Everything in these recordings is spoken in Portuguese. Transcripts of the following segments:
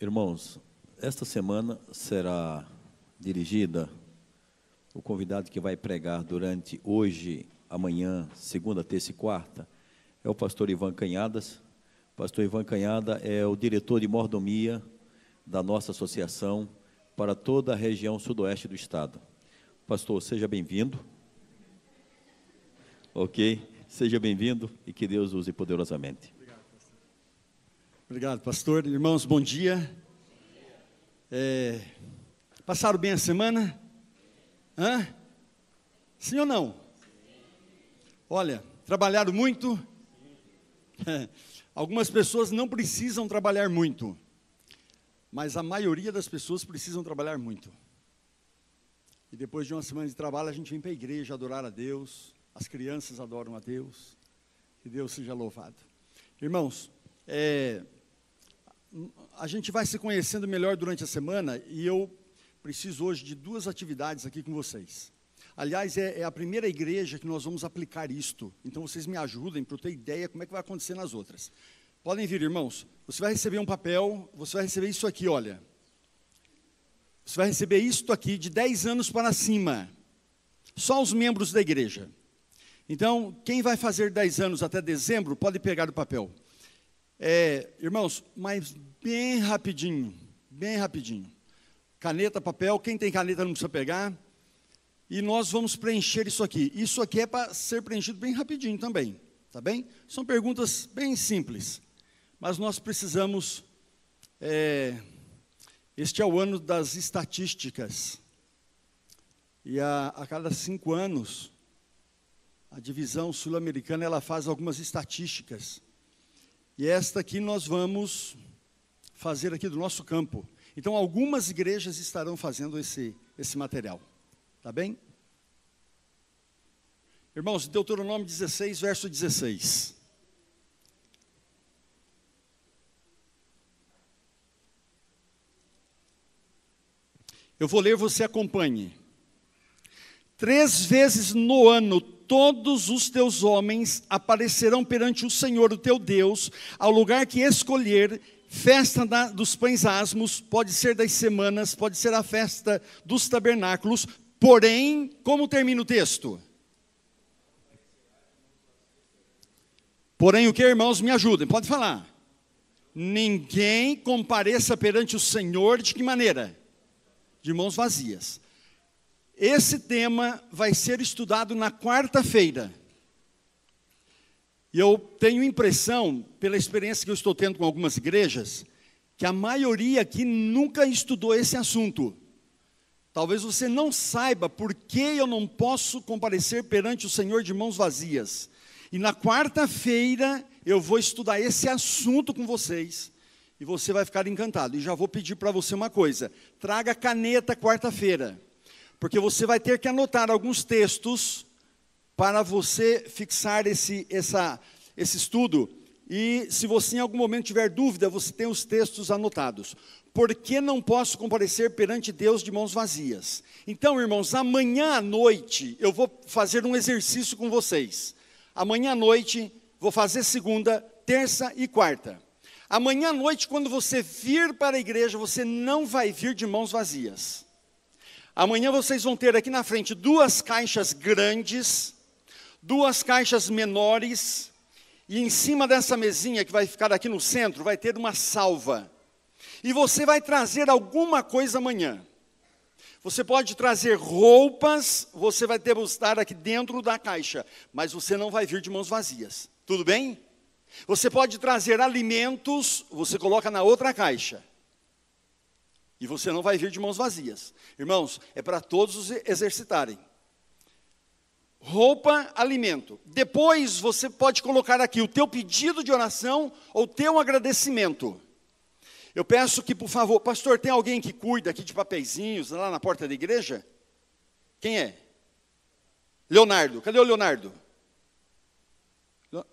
Irmãos, esta semana será dirigida, o convidado que vai pregar durante hoje, amanhã, segunda, terça e quarta, é o pastor Ivan Canhadas. O pastor Ivan Canhada é o diretor de mordomia da nossa associação para toda a região sudoeste do estado. Pastor, seja bem-vindo. Ok? Seja bem-vindo e que Deus use poderosamente. Obrigado, pastor. Irmãos, bom dia. Passaram bem a semana? Sim ou não? Olha, trabalharam muito? Algumas pessoas não precisam trabalhar muito, mas a maioria das pessoas precisam trabalhar muito. E depois de uma semana de trabalho, a gente vem para a igreja adorar a Deus, as crianças adoram a Deus, que Deus seja louvado. Irmãos, a gente vai se conhecendo melhor durante a semana e eu preciso hoje de duas atividades aqui com vocês. Aliás, é a primeira igreja que nós vamos aplicar isto, então vocês me ajudem para eu ter ideia como é que vai acontecer nas outras. Podem vir, irmãos, você vai receber um papel, você vai receber isso aqui, olha. Você vai receber isto aqui de 10 anos para cima, só os membros da igreja. Então, quem vai fazer 10 anos até dezembro, pode pegar o papel. Irmãos, mas bem rapidinho, caneta, papel, quem tem caneta não precisa pegar, e nós vamos preencher isso aqui é para ser preenchido bem rapidinho também, tá bem? São perguntas bem simples, mas nós precisamos, este é o ano das estatísticas, e a cada 5 anos, a divisão sul-americana, ela faz algumas estatísticas, e esta aqui nós vamos fazer aqui do nosso campo. Então, algumas igrejas estarão fazendo esse material. Tá bem? Irmãos, Deuteronômio 16, verso 16. Eu vou ler, você acompanhe. 3 vezes no ano, todos os teus homens aparecerão perante o Senhor, o teu Deus, ao lugar que escolher, festa dos pães asmos, pode ser das semanas, pode ser a festa dos tabernáculos, porém, como termina o texto? Porém, o que, irmãos, me ajudem, pode falar. Ninguém compareça perante o Senhor, de que maneira? De mãos vazias. Esse tema vai ser estudado na quarta-feira. E eu tenho impressão, pela experiência que eu estou tendo com algumas igrejas, que a maioria aqui nunca estudou esse assunto. Talvez você não saiba por que eu não posso comparecer perante o Senhor de mãos vazias. E na quarta-feira eu vou estudar esse assunto com vocês. E você vai ficar encantado. E já vou pedir para você uma coisa. Traga caneta quarta-feira. Porque você vai ter que anotar alguns textos para você fixar esse estudo. E se você em algum momento tiver dúvida, você tem os textos anotados. Por que não posso comparecer perante Deus de mãos vazias? Então, irmãos, amanhã à noite eu vou fazer um exercício com vocês. Amanhã à noite, vou fazer segunda, terça e quarta. Amanhã à noite, quando você vir para a igreja, você não vai vir de mãos vazias. Amanhã vocês vão ter aqui na frente 2 caixas grandes, 2 caixas menores, e em cima dessa mesinha que vai ficar aqui no centro, vai ter uma salva. E você vai trazer alguma coisa amanhã. Você pode trazer roupas, você vai depositar aqui dentro da caixa, mas você não vai vir de mãos vazias. Tudo bem? Você pode trazer alimentos, você coloca na outra caixa. E você não vai vir de mãos vazias. Irmãos, é para todos exercitarem. Roupa, alimento. Depois você pode colocar aqui o teu pedido de oração ou teu agradecimento. Eu peço que, por favor, pastor, tem alguém que cuida aqui de papeizinhos lá na porta da igreja? Quem é? Leonardo. Cadê o Leonardo?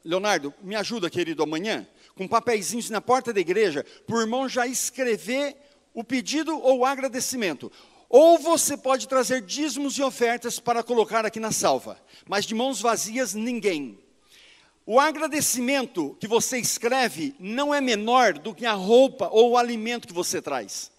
Leonardo, me ajuda, querido, amanhã, com papeizinhos na porta da igreja, para o irmão já escrever o pedido ou o agradecimento. Ou você pode trazer dízimos e ofertas para colocar aqui na salva. Mas de mãos vazias, ninguém. O agradecimento que você escreve não é menor do que a roupa ou o alimento que você traz.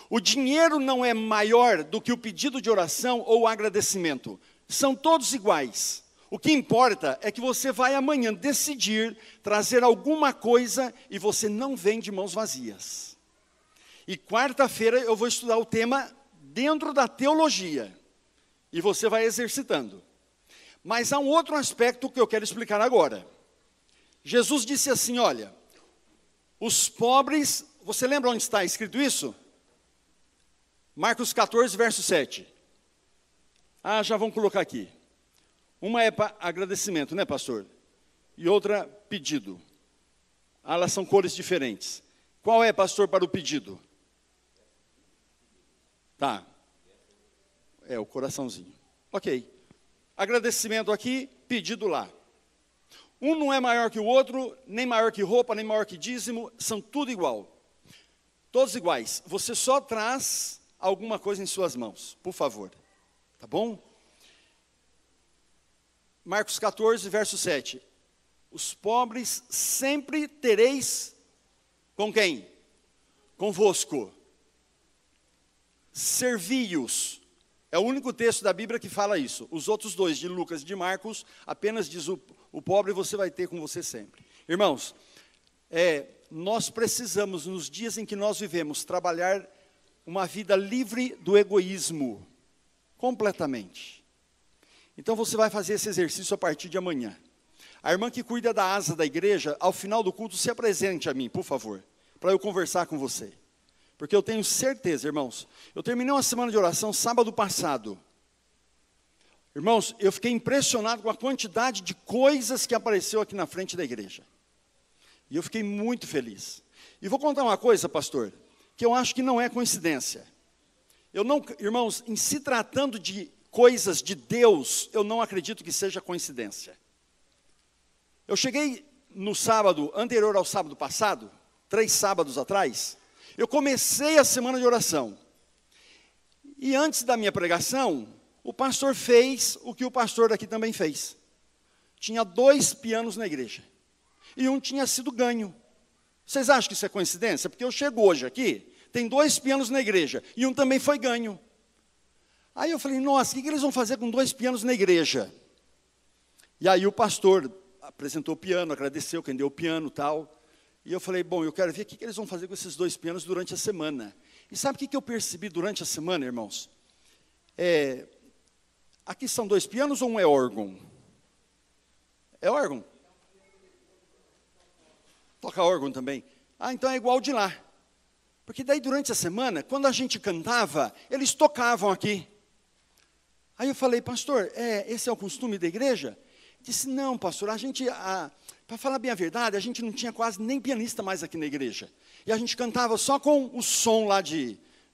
O dinheiro não é maior do que o pedido de oração ou o agradecimento. São todos iguais. O que importa é que você vai amanhã decidir trazer alguma coisa e você não vem de mãos vazias. E quarta-feira eu vou estudar o tema dentro da teologia. E você vai exercitando. Mas há um outro aspecto que eu quero explicar agora. Jesus disse assim, olha, os pobres, você lembra onde está escrito isso? Marcos 14, verso 7. Já vamos colocar aqui. Uma é para agradecimento, né, pastor? E outra, pedido. Elas são cores diferentes. Qual é, pastor, para o pedido? Tá. É o coraçãozinho. Ok. Agradecimento aqui, pedido lá. Um não é maior que o outro, nem maior que roupa, nem maior que dízimo, são tudo igual. Todos iguais. Você só traz alguma coisa em suas mãos, por favor. Tá bom? Marcos 14, verso 7. Os pobres sempre tereis com quem? Convosco. Servi-os. É o único texto da Bíblia que fala isso. Os outros dois, de Lucas e de Marcos, apenas diz o pobre você vai ter com você sempre. Irmãos, nós precisamos, nos dias em que nós vivemos, trabalhar uma vida livre do egoísmo. Completamente. Então você vai fazer esse exercício a partir de amanhã. A irmã que cuida da asa da igreja, ao final do culto, se apresente a mim, por favor, para eu conversar com você. Porque eu tenho certeza, irmãos, eu terminei uma semana de oração sábado passado. Irmãos, eu fiquei impressionado com a quantidade de coisas que apareceu aqui na frente da igreja. E eu fiquei muito feliz. E vou contar uma coisa, pastor, que eu acho que não é coincidência. Irmãos, em se tratando de coisas de Deus, eu não acredito que seja coincidência. Eu cheguei no sábado anterior ao sábado passado, 3 sábados atrás, eu comecei a semana de oração. E antes da minha pregação, o pastor fez o que o pastor daqui também fez. Tinha 2 pianos na igreja. E um tinha sido ganho. Vocês acham que isso é coincidência? Porque eu chego hoje aqui, tem 2 pianos na igreja, e um também foi ganho. Aí eu falei, nossa, o que eles vão fazer com 2 pianos na igreja? E aí o pastor apresentou o piano, agradeceu quem deu o piano e tal. E eu falei, bom, eu quero ver o que eles vão fazer com esses 2 pianos durante a semana. E sabe o que eu percebi durante a semana, irmãos? Aqui são 2 pianos ou um é órgão? É órgão? Toca órgão também. Então é igual de lá. Porque daí durante a semana, quando a gente cantava, eles tocavam aqui. Aí eu falei, pastor, esse é o costume da igreja? Disse, não, pastor, para falar bem a verdade, a gente não tinha quase nem pianista mais aqui na igreja. E a gente cantava só com o som lá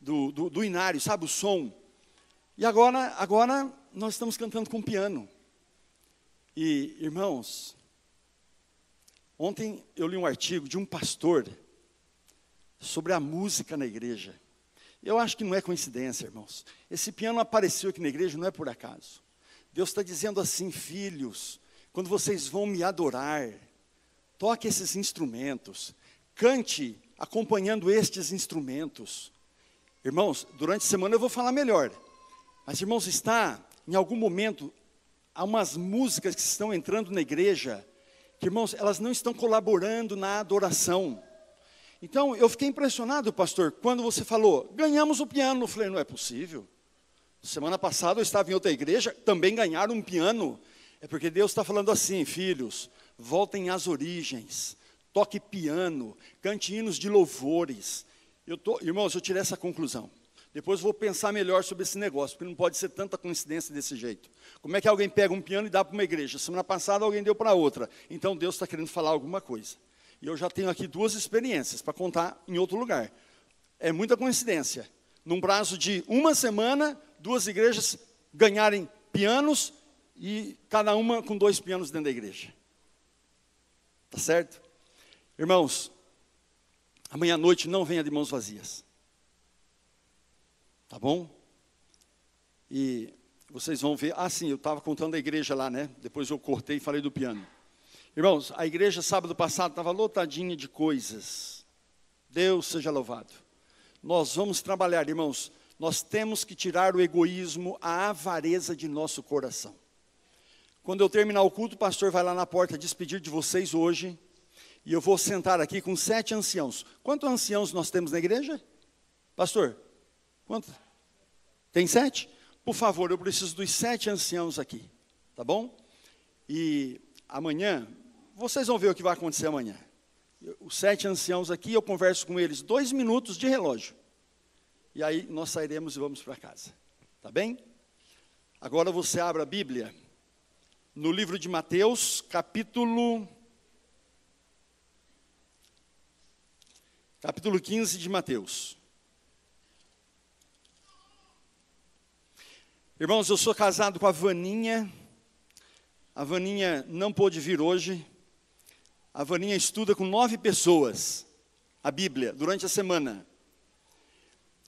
do inário, sabe, o som. E agora nós estamos cantando com piano. E, irmãos, ontem eu li um artigo de um pastor sobre a música na igreja. Eu acho que não é coincidência, irmãos. Esse piano apareceu aqui na igreja, não é por acaso. Deus está dizendo assim, filhos, quando vocês vão me adorar, toque esses instrumentos, cante acompanhando estes instrumentos. Irmãos, durante a semana eu vou falar melhor. Mas, irmãos, em algum momento, há umas músicas que estão entrando na igreja, que, irmãos, elas não estão colaborando na adoração. Então, eu fiquei impressionado, pastor, quando você falou, ganhamos o piano. Eu falei, não é possível. Semana passada eu estava em outra igreja, também ganharam um piano. É porque Deus está falando assim, filhos, voltem às origens, toque piano, cante hinos de louvores. Irmãos, eu tirei essa conclusão. Depois eu vou pensar melhor sobre esse negócio, porque não pode ser tanta coincidência desse jeito. Como é que alguém pega um piano e dá para uma igreja? Semana passada alguém deu para outra. Então Deus está querendo falar alguma coisa. E eu já tenho aqui 2 experiências para contar em outro lugar. É muita coincidência. Num prazo de 1 semana, 2 igrejas ganharem pianos e cada uma com 2 pianos dentro da igreja. Tá certo? Irmãos, amanhã à noite não venha de mãos vazias. Tá bom? E vocês vão ver. Sim, eu estava contando a igreja lá, né? Depois eu cortei e falei do piano. Irmãos, a igreja sábado passado estava lotadinha de coisas. Deus seja louvado. Nós vamos trabalhar, irmãos. Nós temos que tirar o egoísmo, a avareza de nosso coração. Quando eu terminar o culto, o pastor vai lá na porta despedir de vocês hoje. E eu vou sentar aqui com 7 anciãos. Quantos anciãos nós temos na igreja? Pastor, quantos? Tem 7? Por favor, eu preciso dos 7 anciãos aqui. Tá bom? E amanhã, vocês vão ver o que vai acontecer amanhã. Os 7 anciãos aqui, eu converso com eles 2 minutos de relógio. E aí nós sairemos e vamos para casa. Tá bem? Agora você abre a Bíblia. No livro de Mateus, capítulo 15 de Mateus. Irmãos, eu sou casado com a Vaninha. A Vaninha não pôde vir hoje. A Vaninha estuda com 9 pessoas a Bíblia durante a semana.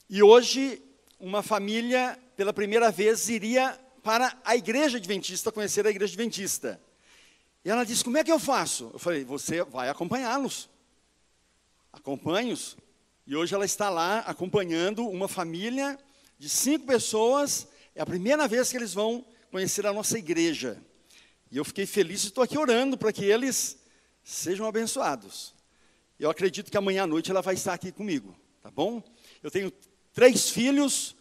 E hoje, uma família, pela primeira vez, iria para a igreja adventista, conhecer a igreja adventista. E ela disse, como é que eu faço? Eu falei, você vai acompanhá-los. Acompanhe-os. E hoje ela está lá acompanhando uma família de 5 pessoas. É a primeira vez que eles vão conhecer a nossa igreja. E eu fiquei feliz e estou aqui orando para que eles sejam abençoados. Eu acredito que amanhã à noite ela vai estar aqui comigo, tá bom? Eu tenho 3 filhos,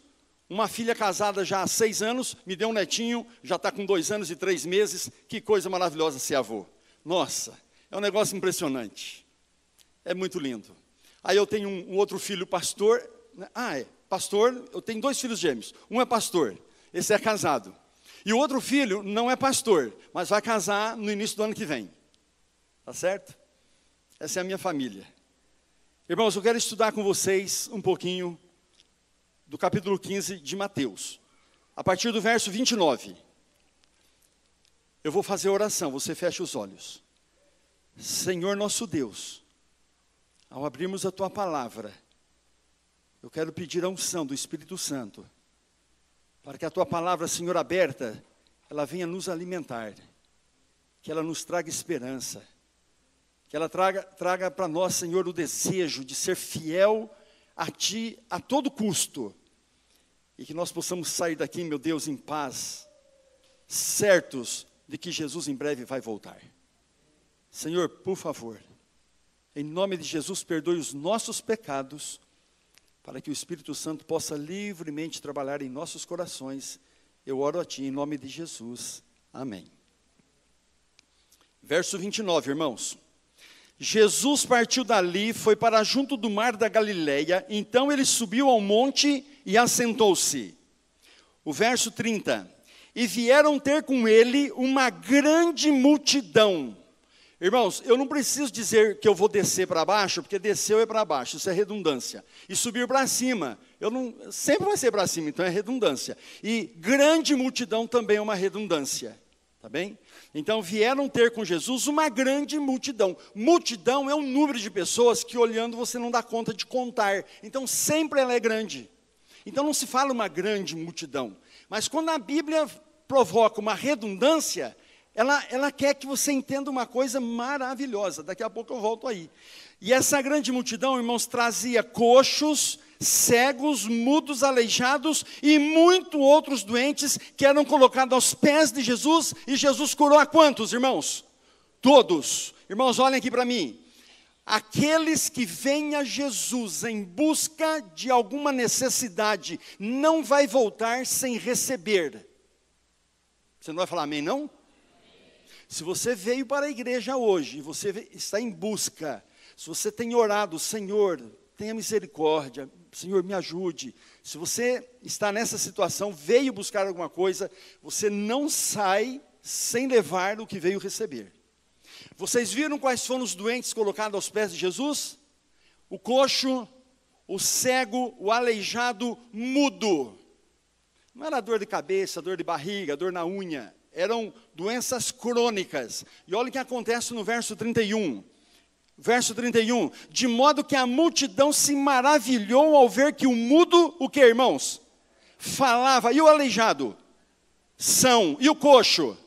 uma filha casada já há 6 anos, me deu um netinho, já está com 2 anos e 3 meses. Que coisa maravilhosa ser avô. Nossa, é um negócio impressionante. É muito lindo. Aí eu tenho um outro filho pastor. Pastor, eu tenho 2 filhos gêmeos. Um é pastor, esse é casado. E o outro filho não é pastor, mas vai casar no início do ano que vem. Tá certo? Essa é a minha família. Irmãos, eu quero estudar com vocês um pouquinho do capítulo 15 de Mateus. A partir do verso 29. Eu vou fazer a oração, você fecha os olhos. Senhor nosso Deus, ao abrirmos a Tua palavra, eu quero pedir a unção do Espírito Santo, para que a Tua palavra, Senhor, aberta, ela venha nos alimentar, que ela nos traga esperança, que ela traga para nós, Senhor, o desejo de ser fiel a Ti a todo custo, e que nós possamos sair daqui, meu Deus, em paz, certos de que Jesus em breve vai voltar. Senhor, por favor, em nome de Jesus, perdoe os nossos pecados, para que o Espírito Santo possa livremente trabalhar em nossos corações. Eu oro a Ti em nome de Jesus. Amém. Verso 29, irmãos. Jesus partiu dali, foi para junto do mar da Galileia, então ele subiu ao monte e assentou-se. O verso 30. E vieram ter com ele uma grande multidão. Irmãos, eu não preciso dizer que eu vou descer para baixo, porque desceu é para baixo, isso é redundância. E subir para cima, sempre vai ser para cima, então é redundância. E grande multidão também é uma redundância, tá bem? Então vieram ter com Jesus uma grande multidão. Multidão é um número de pessoas que olhando você não dá conta de contar. Então sempre ela é grande. Então não se fala uma grande multidão. Mas quando a Bíblia provoca uma redundância, ela quer que você entenda uma coisa maravilhosa. Daqui a pouco eu volto aí. E essa grande multidão, irmãos, trazia coxos, cegos, mudos, aleijados e muitos outros doentes que eram colocados aos pés de Jesus. E Jesus curou a quantos, irmãos? Todos. Irmãos, olhem aqui para mim. Aqueles que vêm a Jesus em busca de alguma necessidade, não vai voltar sem receber. Você não vai falar amém, não? Se você veio para a igreja hoje, você está em busca, se você tem orado, Senhor, tenha misericórdia, Senhor, me ajude. Se você está nessa situação, veio buscar alguma coisa, você não sai sem levar o que veio receber. Vocês viram quais foram os doentes colocados aos pés de Jesus? O coxo, o cego, o aleijado, mudo. Não era dor de cabeça, dor de barriga, dor na unha. Eram doenças crônicas. E olha o que acontece no verso 31. Verso 31. De modo que a multidão se maravilhou ao ver que o mudo, o que, irmãos? Falava. E o aleijado? São. E o coxo?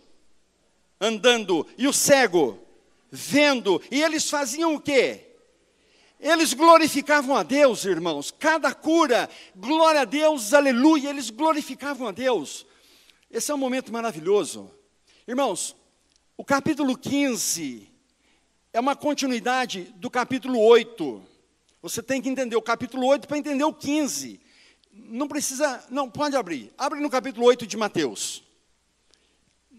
Andando. E o cego? vendo. E eles faziam o quê? Eles glorificavam a Deus, irmãos. Cada cura, glória a Deus, aleluia. Eles glorificavam a Deus. Esse é um momento maravilhoso. Irmãos, o capítulo 15 é uma continuidade do capítulo 8. Você tem que entender o capítulo 8 para entender o 15. Não precisa, não, pode abrir. Abre no capítulo 8 de Mateus.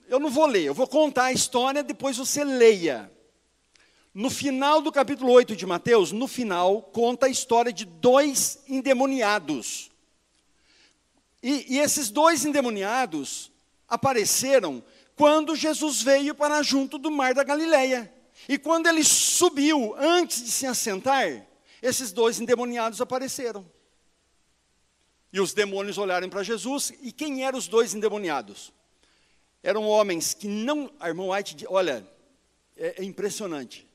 Eu não vou ler, eu vou contar a história, depois você leia. No final do capítulo 8 de Mateus, no final, conta a história de 2 endemoniados. E esses 2 endemoniados apareceram quando Jesus veio para junto do mar da Galileia. E quando ele subiu, antes de se assentar, esses 2 endemoniados apareceram. E os demônios olharam para Jesus, e quem eram os 2 endemoniados? Eram homens que não... A irmã White, olha, é impressionante.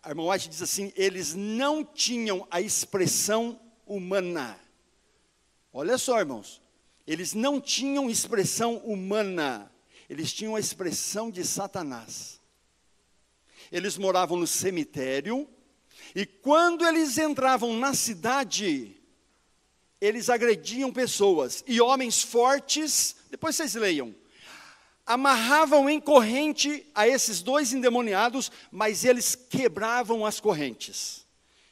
A irmã White diz assim, eles não tinham a expressão humana. Olha só, irmãos, eles não tinham expressão humana, eles tinham a expressão de Satanás. Eles moravam no cemitério, e quando eles entravam na cidade, eles agrediam pessoas, e homens fortes, depois vocês leiam, amarravam em corrente a esses 2 endemoniados, mas eles quebravam as correntes.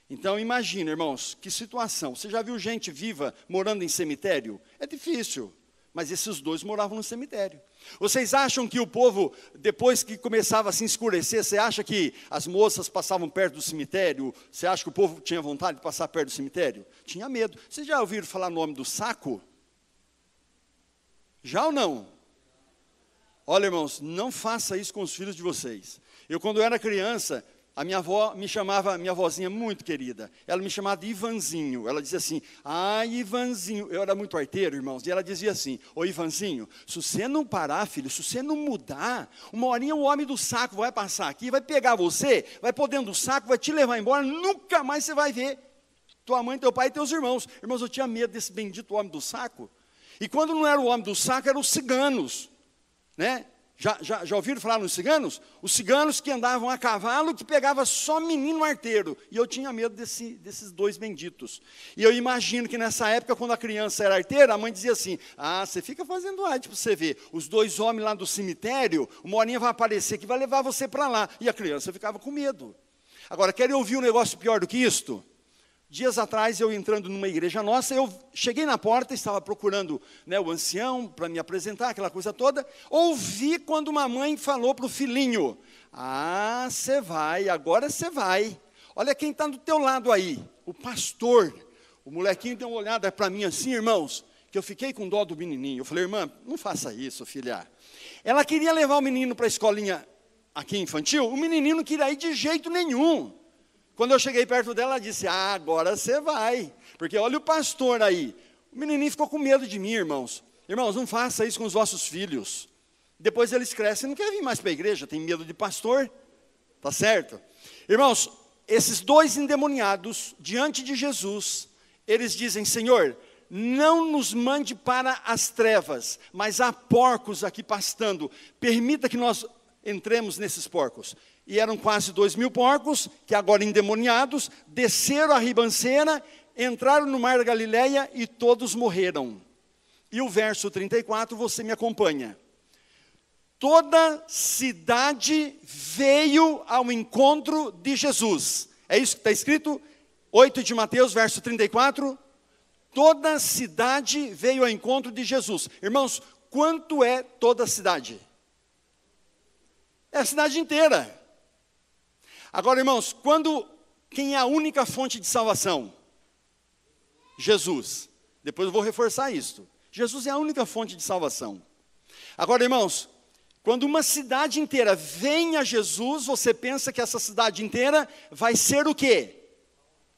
Então imagina, irmãos, que situação. Você já viu gente viva morando em cemitério? É difícil, mas esses 2 moravam no cemitério. Vocês acham que o povo, depois que começava a se escurecer, você acha que as moças passavam perto do cemitério? Você acha que o povo tinha vontade de passar perto do cemitério? Tinha medo. Vocês já ouviram falar o nome do saco? Já ou não? Olha, irmãos, não faça isso com os filhos de vocês. Eu, quando eu era criança, a minha avó me chamava, minha avózinha muito querida, ela me chamava de Ivanzinho. Ela dizia assim, Ivanzinho. Eu era muito arteiro, irmãos, e ela dizia assim, ô Ivanzinho, se você não parar, filho, se você não mudar, uma horinha o homem do saco vai passar aqui, vai pegar você, vai pôr dentro do saco, vai te levar embora, nunca mais você vai ver tua mãe, teu pai e teus irmãos. Irmãos, eu tinha medo desse bendito homem do saco. E quando não era o homem do saco, eram os ciganos. Né? Já ouviram falar nos ciganos? Os ciganos que andavam a cavalo, que pegava só menino arteiro. E eu tinha medo desses 2 benditos. E eu imagino que nessa época, quando a criança era arteira, a mãe dizia assim, você fica fazendo arte para você ver. Os 2 homens lá do cemitério, uma horinha vai aparecer que vai levar você para lá. E a criança ficava com medo. Agora, querem ouvir um negócio pior do que isto? Dias atrás, eu entrando numa igreja nossa, eu cheguei na porta, estava procurando, né, o ancião para me apresentar, aquela coisa toda. Ouvi quando uma mãe falou para o filhinho, você vai, agora você vai. Olha quem está do teu lado aí, o pastor. O molequinho deu uma olhada para mim assim, irmãos, que eu fiquei com dó do menininho. Eu falei, irmã, não faça isso, filha. Ela queria levar o menino para a escolinha aqui infantil, o menininho não queria ir de jeito nenhum. Quando eu cheguei perto dela, ela disse, agora você vai. Porque olha o pastor aí. O menininho ficou com medo de mim, irmãos. Irmãos, não faça isso com os vossos filhos. Depois eles crescem, não querem vir mais para a igreja, tem medo de pastor. Tá certo? Irmãos, esses 2 endemoniados, diante de Jesus, eles dizem, Senhor, não nos mande para as trevas, mas há porcos aqui pastando. Permita que nós entremos nesses porcos. E eram quase 2.000 porcos, que agora endemoniados, desceram a ribanceira, entraram no mar da Galileia e todos morreram. E o verso 34, você me acompanha. Toda cidade veio ao encontro de Jesus. É isso que está escrito? 8 de Mateus, verso 34. Toda cidade veio ao encontro de Jesus. Irmãos, quanto é toda cidade? É a cidade inteira. Agora, irmãos, quem é a única fonte de salvação? Jesus. Depois eu vou reforçar isso. Jesus é a única fonte de salvação. Agora, irmãos, quando uma cidade inteira vem a Jesus, você pensa que essa cidade inteira vai ser o quê?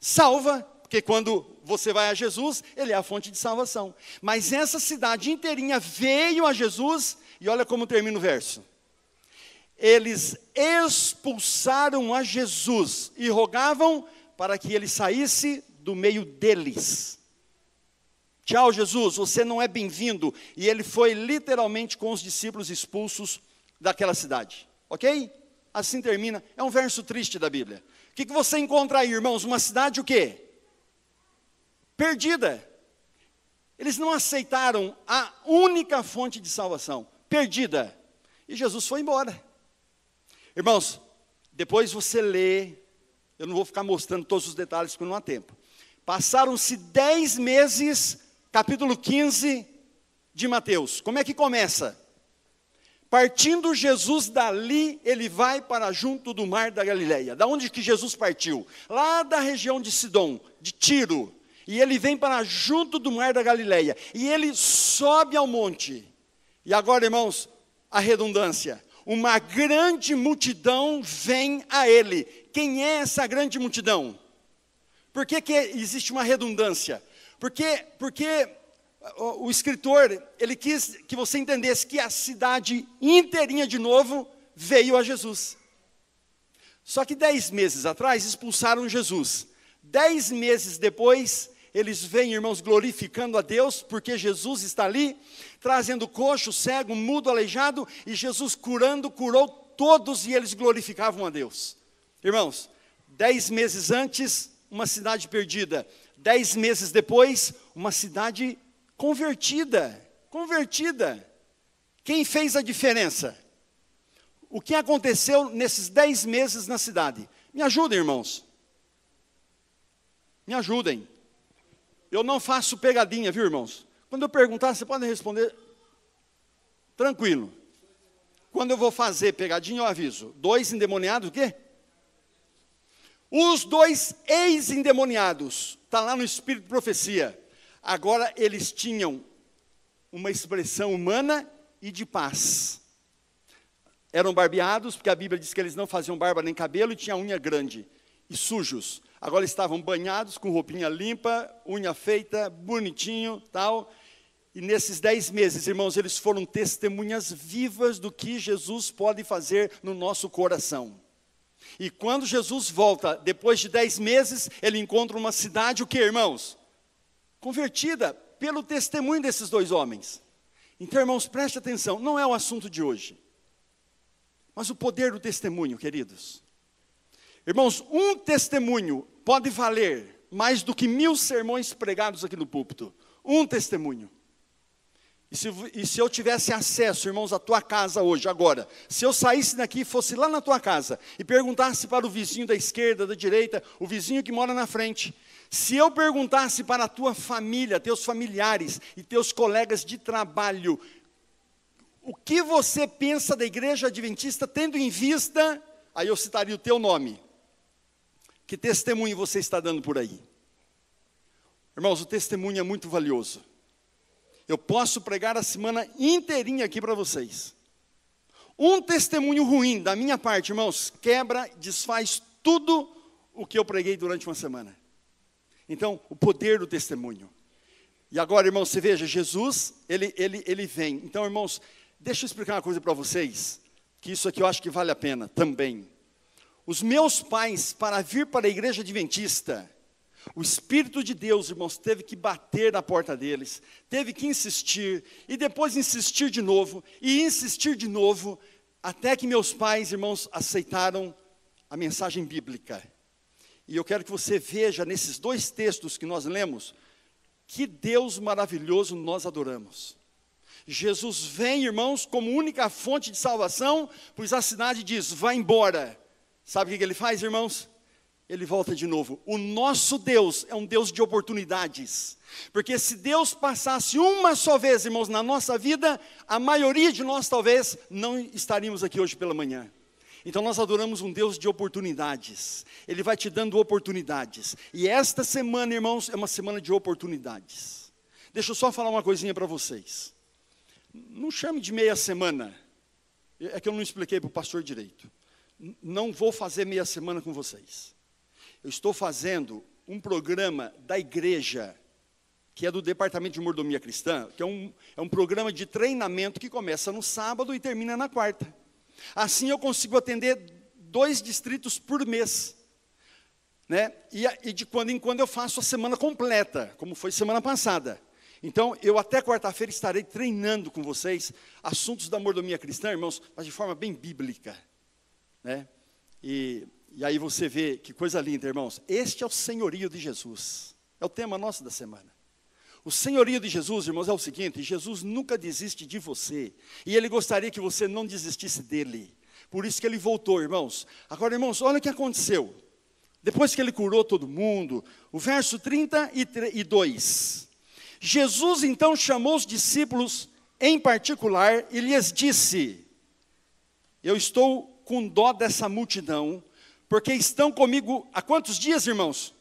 Salva, porque quando você vai a Jesus, Ele é a fonte de salvação. Mas essa cidade inteirinha veio a Jesus, e olha como termina o verso. Eles expulsaram a Jesus e rogavam para que ele saísse do meio deles. Tchau, Jesus, você não é bem-vindo. E ele foi literalmente com os discípulos expulsos daquela cidade. Ok? Assim termina. É um verso triste da Bíblia. O que você encontra aí, irmãos? Uma cidade o quê? Perdida. Eles não aceitaram a única fonte de salvação. Perdida. E Jesus foi embora. Irmãos, depois você lê, eu não vou ficar mostrando todos os detalhes porque não há tempo. Passaram-se 10 meses, capítulo 15 de Mateus. Como é que começa? Partindo Jesus dali, ele vai para junto do mar da Galileia. Da onde que Jesus partiu? Lá da região de Sidom, de Tiro. E ele vem para junto do mar da Galileia. E ele sobe ao monte. E agora, irmãos, a redundância. Uma grande multidão vem a ele. Quem é essa grande multidão? Por que existe uma redundância? Porque o escritor, ele quis que você entendesse que a cidade inteirinha de novo veio a Jesus. Só que 10 meses atrás expulsaram Jesus. 10 meses depois, eles vêm, irmãos, glorificando a Deus, porque Jesus está ali, trazendo coxo, cego, mudo, aleijado, e Jesus curou todos, e eles glorificavam a Deus. Irmãos, 10 meses antes, uma cidade perdida. 10 meses depois, uma cidade convertida. Quem fez a diferença? O que aconteceu nesses 10 meses na cidade? Me ajudem, irmãos. Me ajudem. Eu não faço pegadinha, viu, irmãos? Quando eu perguntar, você pode responder tranquilo. Quando eu vou fazer pegadinha, eu aviso. 2 endemoniados, o quê? Os 2 ex-endemoniados, está lá no Espírito de Profecia. Agora eles tinham uma expressão humana e de paz. Eram barbeados, porque a Bíblia diz que eles não faziam barba nem cabelo e tinham unha grande. E sujos. Agora estavam banhados, com roupinha limpa, unha feita, bonitinho, tal. E nesses 10 meses, irmãos, eles foram testemunhas vivas do que Jesus pode fazer no nosso coração. E quando Jesus volta, depois de 10 meses, ele encontra uma cidade, o que, irmãos? Convertida pelo testemunho desses 2 homens. Então, irmãos, preste atenção, não é o assunto de hoje. Mas o poder do testemunho, queridos. Irmãos, um testemunho pode valer mais do que 1000 sermões pregados aqui no púlpito. Um testemunho. E se eu tivesse acesso, irmãos, à tua casa hoje, agora, se eu saísse daqui e fosse lá na tua casa e perguntasse para o vizinho da esquerda, da direita, o vizinho que mora na frente, se eu perguntasse para a tua família, teus familiares e teus colegas de trabalho, o que você pensa da igreja adventista, tendo em vista, aí eu citaria o teu nome. Que testemunho você está dando por aí? Irmãos, o testemunho é muito valioso. Eu posso pregar a semana inteirinha aqui para vocês. Um testemunho ruim da minha parte, irmãos, quebra, desfaz tudo o que eu preguei durante uma semana. Então, o poder do testemunho. E agora, irmãos, você veja, Jesus, ele vem. Então, irmãos, deixa eu explicar uma coisa para vocês, que isso aqui eu acho que vale a pena também. Os meus pais, para vir para a igreja adventista, o Espírito de Deus, irmãos, teve que bater na porta deles, teve que insistir, e depois insistir de novo, e insistir de novo, até que meus pais, irmãos, aceitaram a mensagem bíblica. E eu quero que você veja nesses 2 textos que nós lemos, que Deus maravilhoso nós adoramos. Jesus vem, irmãos, como única fonte de salvação, pois a cidade diz, vai embora. Sabe o que ele faz, irmãos? Ele volta de novo. O nosso Deus é um Deus de oportunidades. Porque se Deus passasse uma só vez, irmãos, na nossa vida, a maioria de nós talvez não estaríamos aqui hoje pela manhã. Então nós adoramos um Deus de oportunidades. Ele vai te dando oportunidades. E esta semana, irmãos, é uma semana de oportunidades. Deixa eu só falar uma coisinha para vocês. Não chame de meia semana. É que eu não expliquei para o pastor direito. Não vou fazer meia semana com vocês. Eu estou fazendo um programa da igreja, que é do Departamento de Mordomia Cristã, que é um programa de treinamento que começa no sábado e termina na quarta. Assim eu consigo atender 2 distritos por mês. Né? E de quando em quando eu faço a semana completa, como foi semana passada. Então, eu até quarta-feira estarei treinando com vocês assuntos da mordomia cristã, irmãos, mas de forma bem bíblica. né? E aí você vê que coisa linda, irmãos. Este é o senhorio de Jesus. É o tema nosso da semana. O senhorio de Jesus, irmãos, é o seguinte: Jesus nunca desiste de você. E Ele gostaria que você não desistisse dEle. Por isso que Ele voltou, irmãos. Agora, irmãos, olha o que aconteceu. Depois que Ele curou todo mundo, o verso 32. Jesus então chamou os discípulos em particular e lhes disse: eu estou com dó dessa multidão, porque estão comigo há quantos dias, irmãos?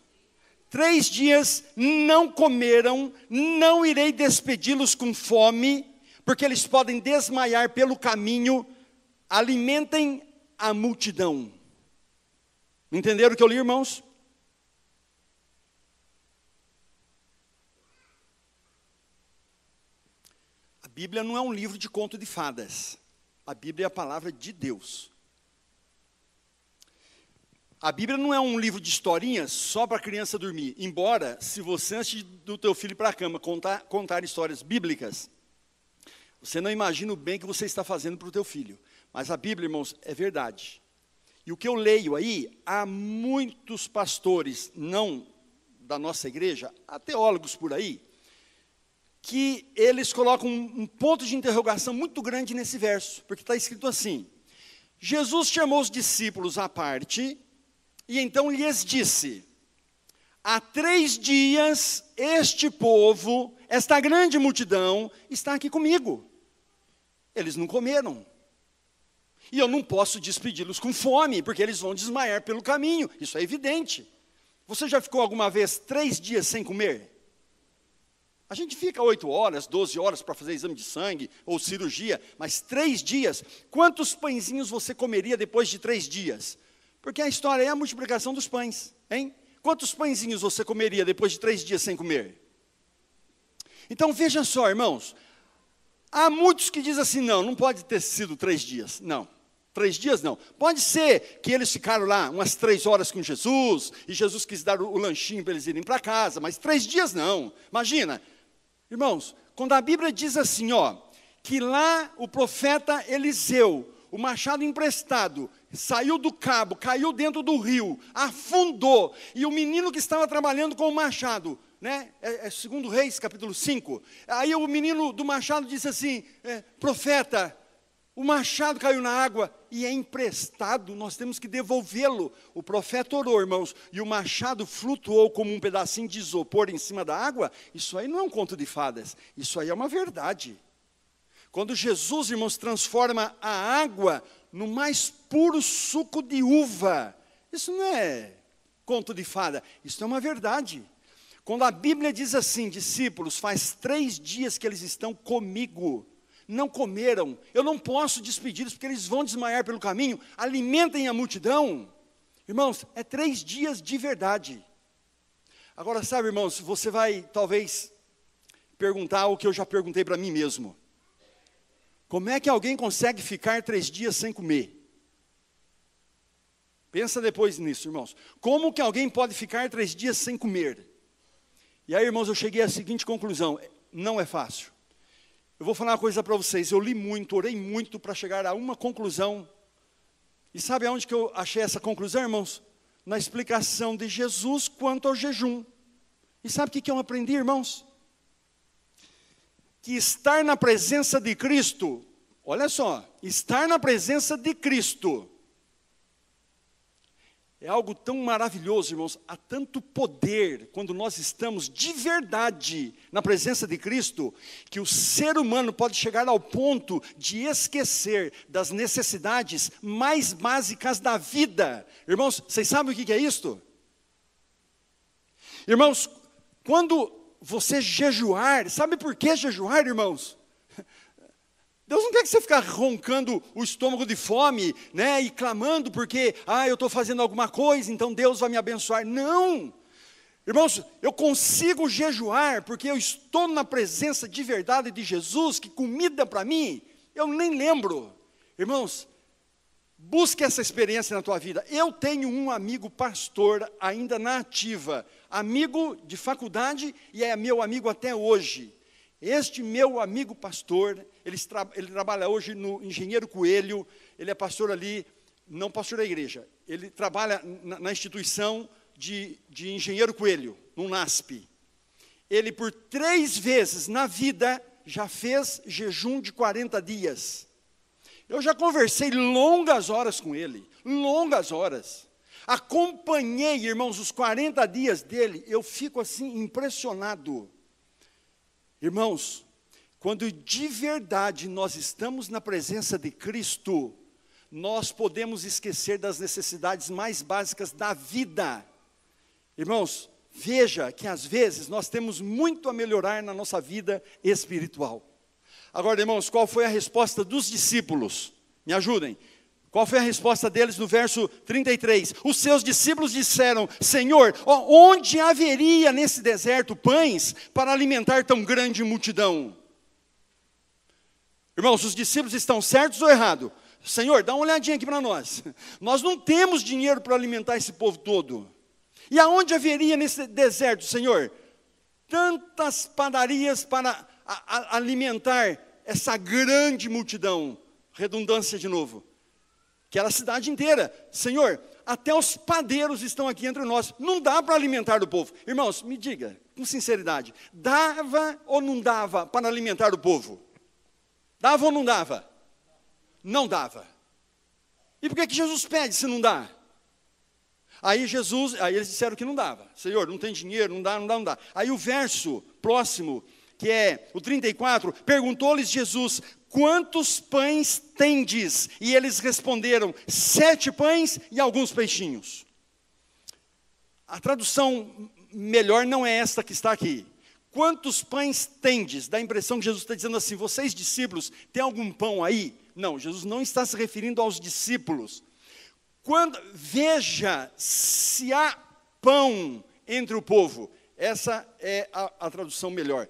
3 dias, não comeram, não irei despedi-los com fome, porque eles podem desmaiar pelo caminho, alimentem a multidão. Entenderam o que eu li, irmãos? A Bíblia não é um livro de conto de fadas. A Bíblia é a palavra de Deus. A Bíblia não é um livro de historinhas só para a criança dormir. Embora, se você, antes do teu filho ir para a cama, contar histórias bíblicas, você não imagina o bem que você está fazendo para o teu filho. Mas a Bíblia, irmãos, é verdade. E o que eu leio aí, há muitos pastores, não da nossa igreja, há teólogos por aí, que eles colocam um ponto de interrogação muito grande nesse verso. Porque está escrito assim: Jesus chamou os discípulos à parte, e então lhes disse: há 3 dias este povo, esta grande multidão, está aqui comigo. Eles não comeram. E eu não posso despedi-los com fome, porque eles vão desmaiar pelo caminho. Isso é evidente. Você já ficou alguma vez 3 dias sem comer? A gente fica 8 horas, 12 horas para fazer exame de sangue ou cirurgia, mas 3 dias, quantos pãezinhos você comeria depois de 3 dias? Porque a história é a multiplicação dos pães, hein? Quantos pãezinhos você comeria depois de 3 dias sem comer? Então veja só, irmãos, há muitos que dizem assim: não pode ter sido 3 dias, não. 3 dias não. Pode ser que eles ficaram lá umas 3 horas com Jesus, e Jesus quis dar o lanchinho para eles irem para casa, mas 3 dias não. Imagina, irmãos, quando a Bíblia diz assim, que lá o profeta Eliseu, o machado emprestado, saiu do cabo, caiu dentro do rio, afundou, e o menino que estava trabalhando com o machado, né, é 2 Reis, capítulo 5, aí o menino do machado disse assim: profeta, o machado caiu na água e é emprestado, nós temos que devolvê-lo. O profeta orou, irmãos, e o machado flutuou como um pedacinho de isopor em cima da água. Isso aí não é um conto de fadas, isso aí é uma verdade. Quando Jesus, irmãos, transforma a água no mais puro suco de uva, isso não é conto de fada, isso é uma verdade. Quando a Bíblia diz assim: discípulos, faz 3 dias que eles estão comigo, não comeram, eu não posso despedi-los porque eles vão desmaiar pelo caminho, alimentem a multidão. Irmãos, é 3 dias de verdade. Agora, sabe, irmãos, você vai talvez perguntar o que eu já perguntei para mim mesmo: como é que alguém consegue ficar 3 dias sem comer? Pensa depois nisso, irmãos. Como que alguém pode ficar 3 dias sem comer? E aí, irmãos, eu cheguei à seguinte conclusão: não é fácil. Eu vou falar uma coisa para vocês, eu li muito, orei muito para chegar a uma conclusão. E sabe aonde que eu achei essa conclusão, irmãos? Na explicação de Jesus quanto ao jejum. E sabe o que eu aprendi, irmãos? Que estar na presença de Cristo, olha só, estar na presença de Cristo é algo tão maravilhoso, irmãos. Há tanto poder quando nós estamos de verdade na presença de Cristo, que o ser humano pode chegar ao ponto de esquecer das necessidades mais básicas da vida. Irmãos, vocês sabem o que é isto? Irmãos, quando você jejuar, sabe por que jejuar, irmãos? Deus não quer que você fique roncando o estômago de fome, né, e clamando porque, eu estou fazendo alguma coisa, então Deus vai me abençoar. Não! Irmãos, eu consigo jejuar porque eu estou na presença de verdade de Jesus, que comida para mim, eu nem lembro. Irmãos, busque essa experiência na tua vida. Eu tenho um amigo pastor ainda na ativa, amigo de faculdade e é meu amigo até hoje. Este meu amigo pastor, ele trabalha hoje no Engenheiro Coelho, ele é pastor ali não pastor da igreja, ele trabalha na instituição de Engenheiro Coelho, no NASP. Ele por 3 vezes na vida já fez jejum de 40 dias. Eu já conversei longas horas com ele, longas horas. Acompanhei, irmãos, os 40 dias dele, eu fico assim impressionado. Irmãos, quando de verdade nós estamos na presença de Cristo, nós podemos esquecer das necessidades mais básicas da vida. Irmãos, veja que às vezes nós temos muito a melhorar na nossa vida espiritual. Agora, irmãos, qual foi a resposta dos discípulos? Me ajudem. Qual foi a resposta deles no verso 33? Os seus discípulos disseram: Senhor, onde haveria nesse deserto pães para alimentar tão grande multidão? Irmãos, os discípulos estão certos ou errados? Senhor, dá uma olhadinha aqui para nós. Nós não temos dinheiro para alimentar esse povo todo. E aonde haveria nesse deserto, Senhor, tantas padarias para alimentar essa grande multidão? Redundância de novo. Aquela cidade inteira. Senhor, até os padeiros estão aqui entre nós. Não dá para alimentar o povo. Irmãos, me diga, com sinceridade, dava ou não dava para alimentar o povo? Dava ou não dava? Não dava. E por que Jesus pede se não dá? Aí eles disseram que não dava. Senhor, não tem dinheiro, não dá. Aí o verso próximo, que é o 34, perguntou-lhes Jesus: quantos pães tendes? E eles responderam: 7 pães e alguns peixinhos. A tradução melhor não é esta que está aqui. Quantos pães tendes? Dá a impressão que Jesus está dizendo assim: vocês discípulos, tem algum pão aí? Não, Jesus não está se referindo aos discípulos. Veja se há pão entre o povo. Essa é a tradução melhor.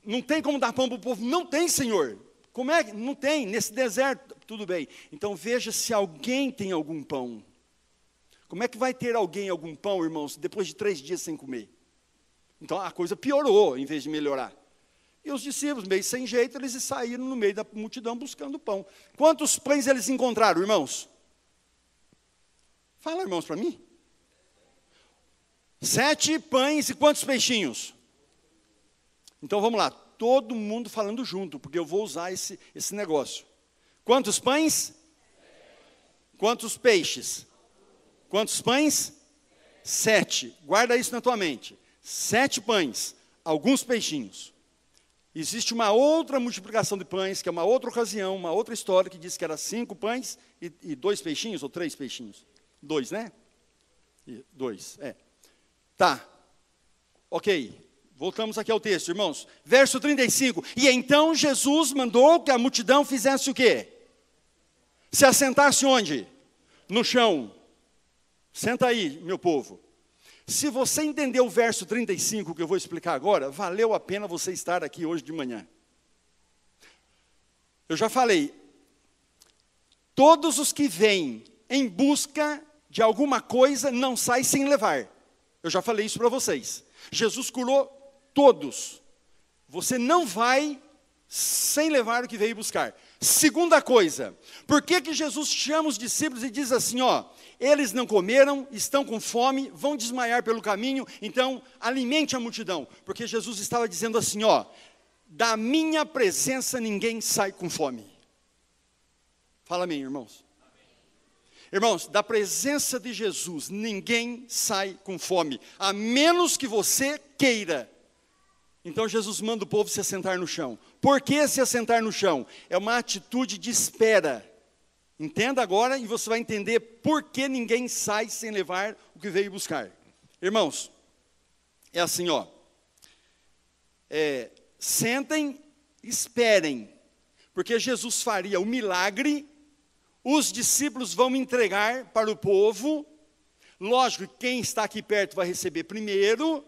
Não tem como dar pão para o povo? Não tem, Senhor. Como é que? Não tem, nesse deserto, tudo bem. Então veja se alguém tem algum pão. Como é que vai ter alguém algum pão, irmãos, depois de 3 dias sem comer? Então a coisa piorou, em vez de melhorar. E os discípulos, meio sem jeito, eles saíram no meio da multidão buscando pão. Quantos pães eles encontraram, irmãos? Fala, irmãos, para mim. 7 pães e quantos peixinhos? Então vamos lá, todo mundo falando junto, porque eu vou usar esse negócio. Quantos pães? Quantos peixes? Quantos pães? 7. Guarda isso na tua mente. 7 pães, alguns peixinhos. Existe uma outra multiplicação de pães, que é uma outra ocasião, uma outra história, que diz que era 5 pães e 2 peixinhos, ou 3 peixinhos. 2, né? 2, é. Tá. Ok. Voltamos aqui ao texto, irmãos. Verso 35. E então Jesus mandou que a multidão fizesse o quê? Se assentasse onde? No chão. Senta aí, meu povo. Se você entender o verso 35, que eu vou explicar agora, valeu a pena você estar aqui hoje de manhã. Eu já falei, todos os que vêm em busca de alguma coisa não saem sem levar. Eu já falei isso para vocês. Jesus curou todos. Você não vai sem levar o que veio buscar. Segunda coisa, por que Jesus chama os discípulos e diz assim, eles não comeram, estão com fome, vão desmaiar pelo caminho, então alimente a multidão. Porque Jesus estava dizendo assim, da minha presença ninguém sai com fome. Fala amém, irmãos. Irmãos, da presença de Jesus, ninguém sai com fome, a menos que você queira. Então Jesus manda o povo se assentar no chão. Por que se assentar no chão? É uma atitude de espera. Entenda agora e você vai entender por que ninguém sai sem levar o que veio buscar. Irmãos, é assim, sentem, esperem, porque Jesus faria o milagre. Os discípulos vão entregar para o povo. Lógico, quem está aqui perto vai receber primeiro.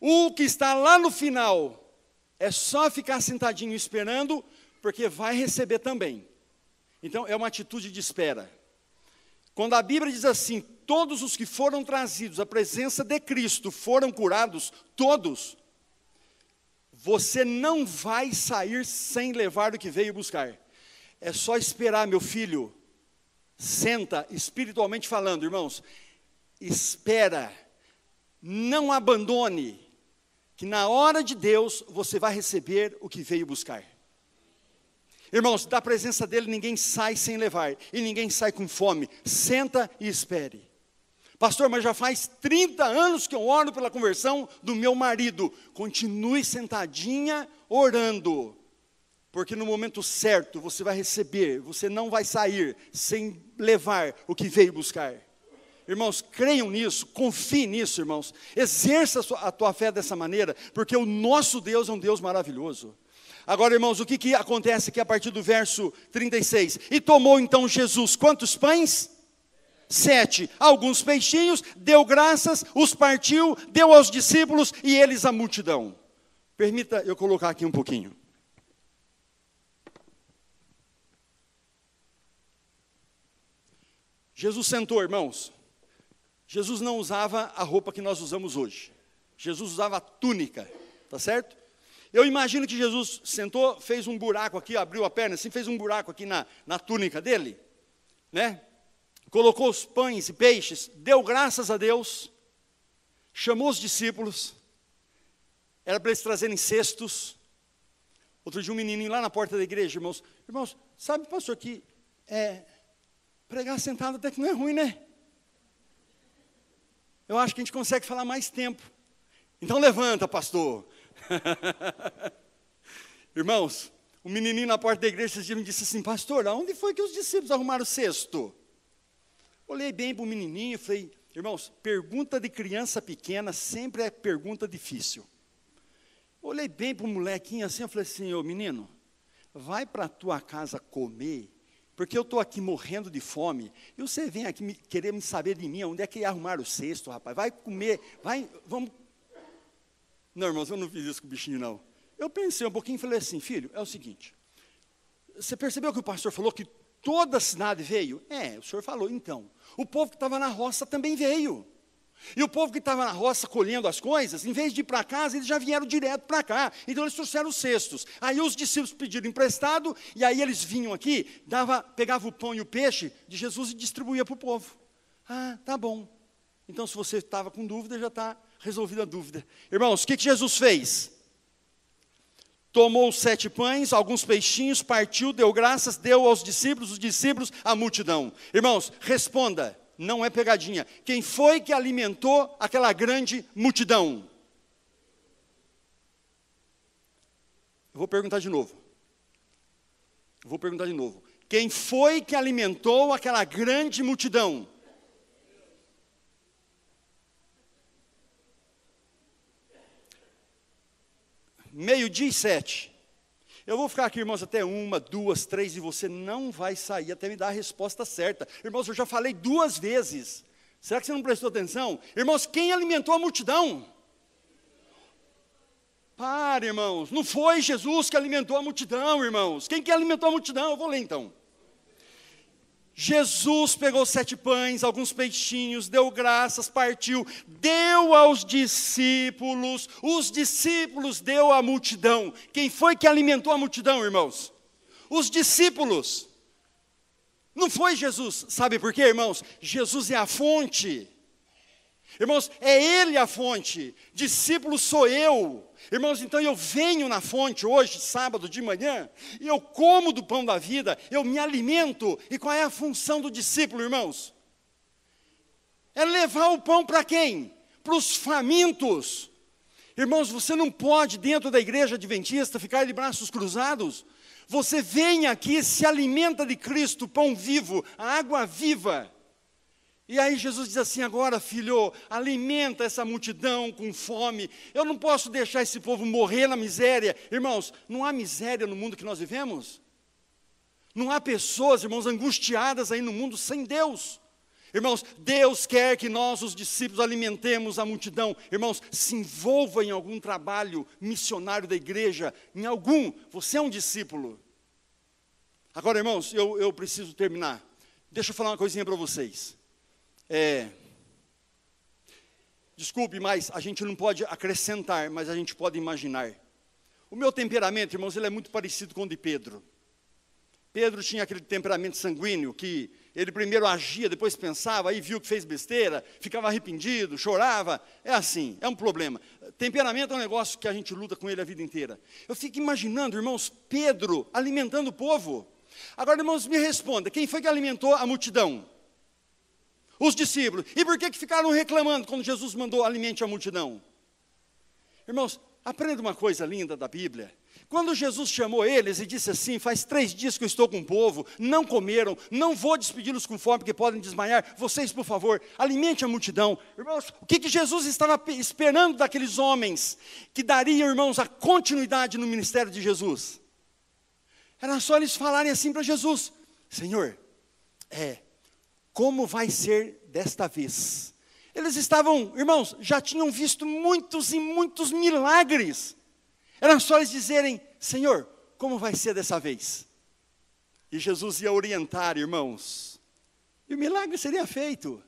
O que está lá no final é só ficar sentadinho esperando, porque vai receber também. Então é uma atitude de espera. Quando a Bíblia diz assim, todos os que foram trazidos à presença de Cristo foram curados, todos, você não vai sair sem levar o que veio buscar. É só esperar, meu filho. Senta, espiritualmente falando, irmãos. Espera. Não abandone. Que na hora de Deus, você vai receber o que veio buscar. Irmãos, da presença dele ninguém sai sem levar. E ninguém sai com fome. Senta e espere. Pastor, mas já faz 30 anos que eu oro pela conversão do meu marido. Continue sentadinha orando. Porque no momento certo você vai receber. Você não vai sair sem levar o que veio buscar. Irmãos, creiam nisso, confiem nisso, irmãos. Exerça a tua fé dessa maneira. Porque o nosso Deus é um Deus maravilhoso. Agora, irmãos, o que acontece aqui a partir do verso 36? E tomou então Jesus quantos pães? 7. Alguns peixinhos, deu graças, os partiu, deu aos discípulos e eles à multidão. Permita eu colocar aqui um pouquinho. Jesus sentou, irmãos. Jesus não usava a roupa que nós usamos hoje. Jesus usava a túnica, tá certo? Eu imagino que Jesus sentou, fez um buraco aqui, abriu a perna assim, fez um buraco aqui na túnica dele, né? Colocou os pães e peixes, deu graças a Deus, chamou os discípulos, era para eles trazerem cestos. Outro dia um menininho lá na porta da igreja, irmãos, sabe, pastor, que pregar sentado até que não é ruim, né? Eu acho que a gente consegue falar mais tempo. Então levanta, pastor. Irmãos, um menininho na porta da igreja esses dias me disse assim, pastor, aonde foi que os discípulos arrumaram o cesto? Olhei bem para o menininho e falei, irmãos, pergunta de criança pequena sempre é pergunta difícil. Olhei bem para o molequinho assim, eu falei assim, ô menino, vai para a tua casa comer, porque eu estou aqui morrendo de fome, e você vem aqui querer me saber de mim, onde é que ia arrumar o cesto, rapaz, vai comer, vamos. Não, irmãos, eu não fiz isso com o bichinho, não. Eu pensei um pouquinho e falei assim, filho, é o seguinte, você percebeu que o pastor falou que toda a cidade veio? O senhor falou, então. O povo que estava na roça também veio. E o povo que estava na roça colhendo as coisas, em vez de ir para casa, eles já vieram direto para cá. Então eles trouxeram os cestos. Aí os discípulos pediram emprestado, e aí eles vinham aqui, pegavam o pão e o peixe de Jesus e distribuía para o povo. Ah, tá bom. Então se você estava com dúvida, já está resolvida a dúvida. Irmãos, o que Jesus fez? Tomou os 7 pães, alguns peixinhos, partiu, deu graças, deu aos discípulos, os discípulos à multidão. Irmãos, responda, não é pegadinha. Quem foi que alimentou aquela grande multidão? Eu vou perguntar de novo. Quem foi que alimentou aquela grande multidão? Meio-dia e 7. Eu vou ficar aqui, irmãos, até 1, 2, 3, e você não vai sair até me dar a resposta certa. Irmãos, eu já falei 2 vezes. Será que você não prestou atenção? Irmãos, quem alimentou a multidão? Para, irmãos, não foi Jesus que alimentou a multidão, irmãos. Quem que alimentou a multidão? Eu vou ler então. Jesus pegou 7 pães, alguns peixinhos, deu graças, partiu, deu aos discípulos, os discípulos deu à multidão. Quem foi que alimentou a multidão, irmãos? Os discípulos. Não foi Jesus. Sabe por quê, irmãos? Jesus é a fonte. Irmãos, é Ele a fonte. Discípulo sou eu. Irmãos, então eu venho na fonte hoje, sábado de manhã, e eu como do pão da vida, eu me alimento. E qual é a função do discípulo, irmãos? É levar o pão para quem? Para os famintos. Irmãos, você não pode, dentro da igreja adventista, ficar de braços cruzados. Você vem aqui, se alimenta de Cristo, pão vivo, a água viva. E aí Jesus diz assim, agora filho, alimenta essa multidão com fome. Eu não posso deixar esse povo morrer na miséria. Irmãos, não há miséria no mundo que nós vivemos? Não há pessoas, irmãos, angustiadas aí no mundo sem Deus. Irmãos, Deus quer que nós, os discípulos, alimentemos a multidão. Irmãos, se envolva em algum trabalho missionário da igreja, em algum. Você é um discípulo. Agora, irmãos, eu preciso terminar. Deixa eu falar uma coisinha para vocês. Desculpe, mas a gente não pode acrescentar, mas a gente pode imaginar. O meu temperamento, irmãos, ele é muito parecido com o de Pedro. Pedro tinha aquele temperamento sanguíneo que ele primeiro agia, depois pensava, aí viu que fez besteira, ficava arrependido, chorava. É assim, é um problema. Temperamento é um negócio que a gente luta com ele a vida inteira. Eu fico imaginando, irmãos, Pedro alimentando o povo. Agora, irmãos, me responda, quem foi que alimentou a multidão? Os discípulos. E por que ficaram reclamando quando Jesus mandou alimente a multidão? Irmãos, aprenda uma coisa linda da Bíblia. Quando Jesus chamou eles e disse assim, faz 3 dias que eu estou com o povo, não comeram, não vou despedi-los com fome, porque podem desmaiar, vocês, por favor, alimente a multidão. Irmãos, o que Jesus estava esperando daqueles homens, que dariam, irmãos, a continuidade no ministério de Jesus? Era só eles falarem assim para Jesus, Senhor, como vai ser desta vez? Eles estavam, irmãos, já tinham visto muitos e muitos milagres. Era só eles dizerem, Senhor, como vai ser dessa vez? E Jesus ia orientar, irmãos. E o milagre seria feito.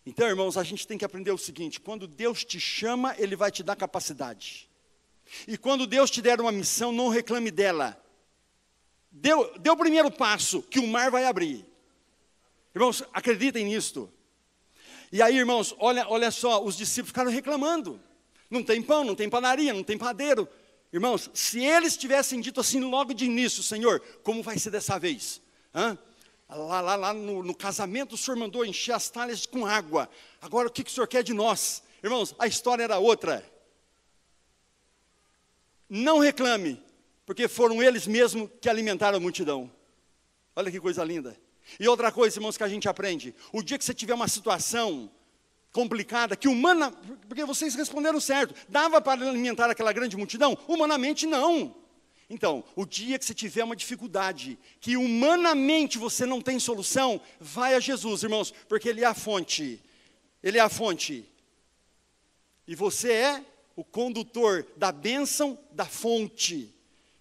Então, irmãos, a gente tem que aprender o seguinte, quando Deus te chama, Ele vai te dar capacidade. E quando Deus te der uma missão, não reclame dela. Dê o primeiro passo, que o mar vai abrir. Irmãos, acreditem nisto. E aí, irmãos, olha só, os discípulos ficaram reclamando. Não tem pão, não tem padaria, não tem padeiro. Irmãos, se eles tivessem dito assim logo de início, Senhor, como vai ser dessa vez? Lá no casamento o Senhor mandou encher as talhas com água. Agora o que o Senhor quer de nós? Irmãos, a história era outra. Não reclame, porque foram eles mesmos que alimentaram a multidão. Olha que coisa linda. E outra coisa, irmãos, que a gente aprende. O dia que você tiver uma situação complicada, que porque vocês responderam certo, dava para alimentar aquela grande multidão? Humanamente não. Então, o dia que você tiver uma dificuldade, que humanamente você não tem solução, vai a Jesus, irmãos, porque Ele é a fonte. Ele é a fonte. E você é o condutor da bênção da fonte.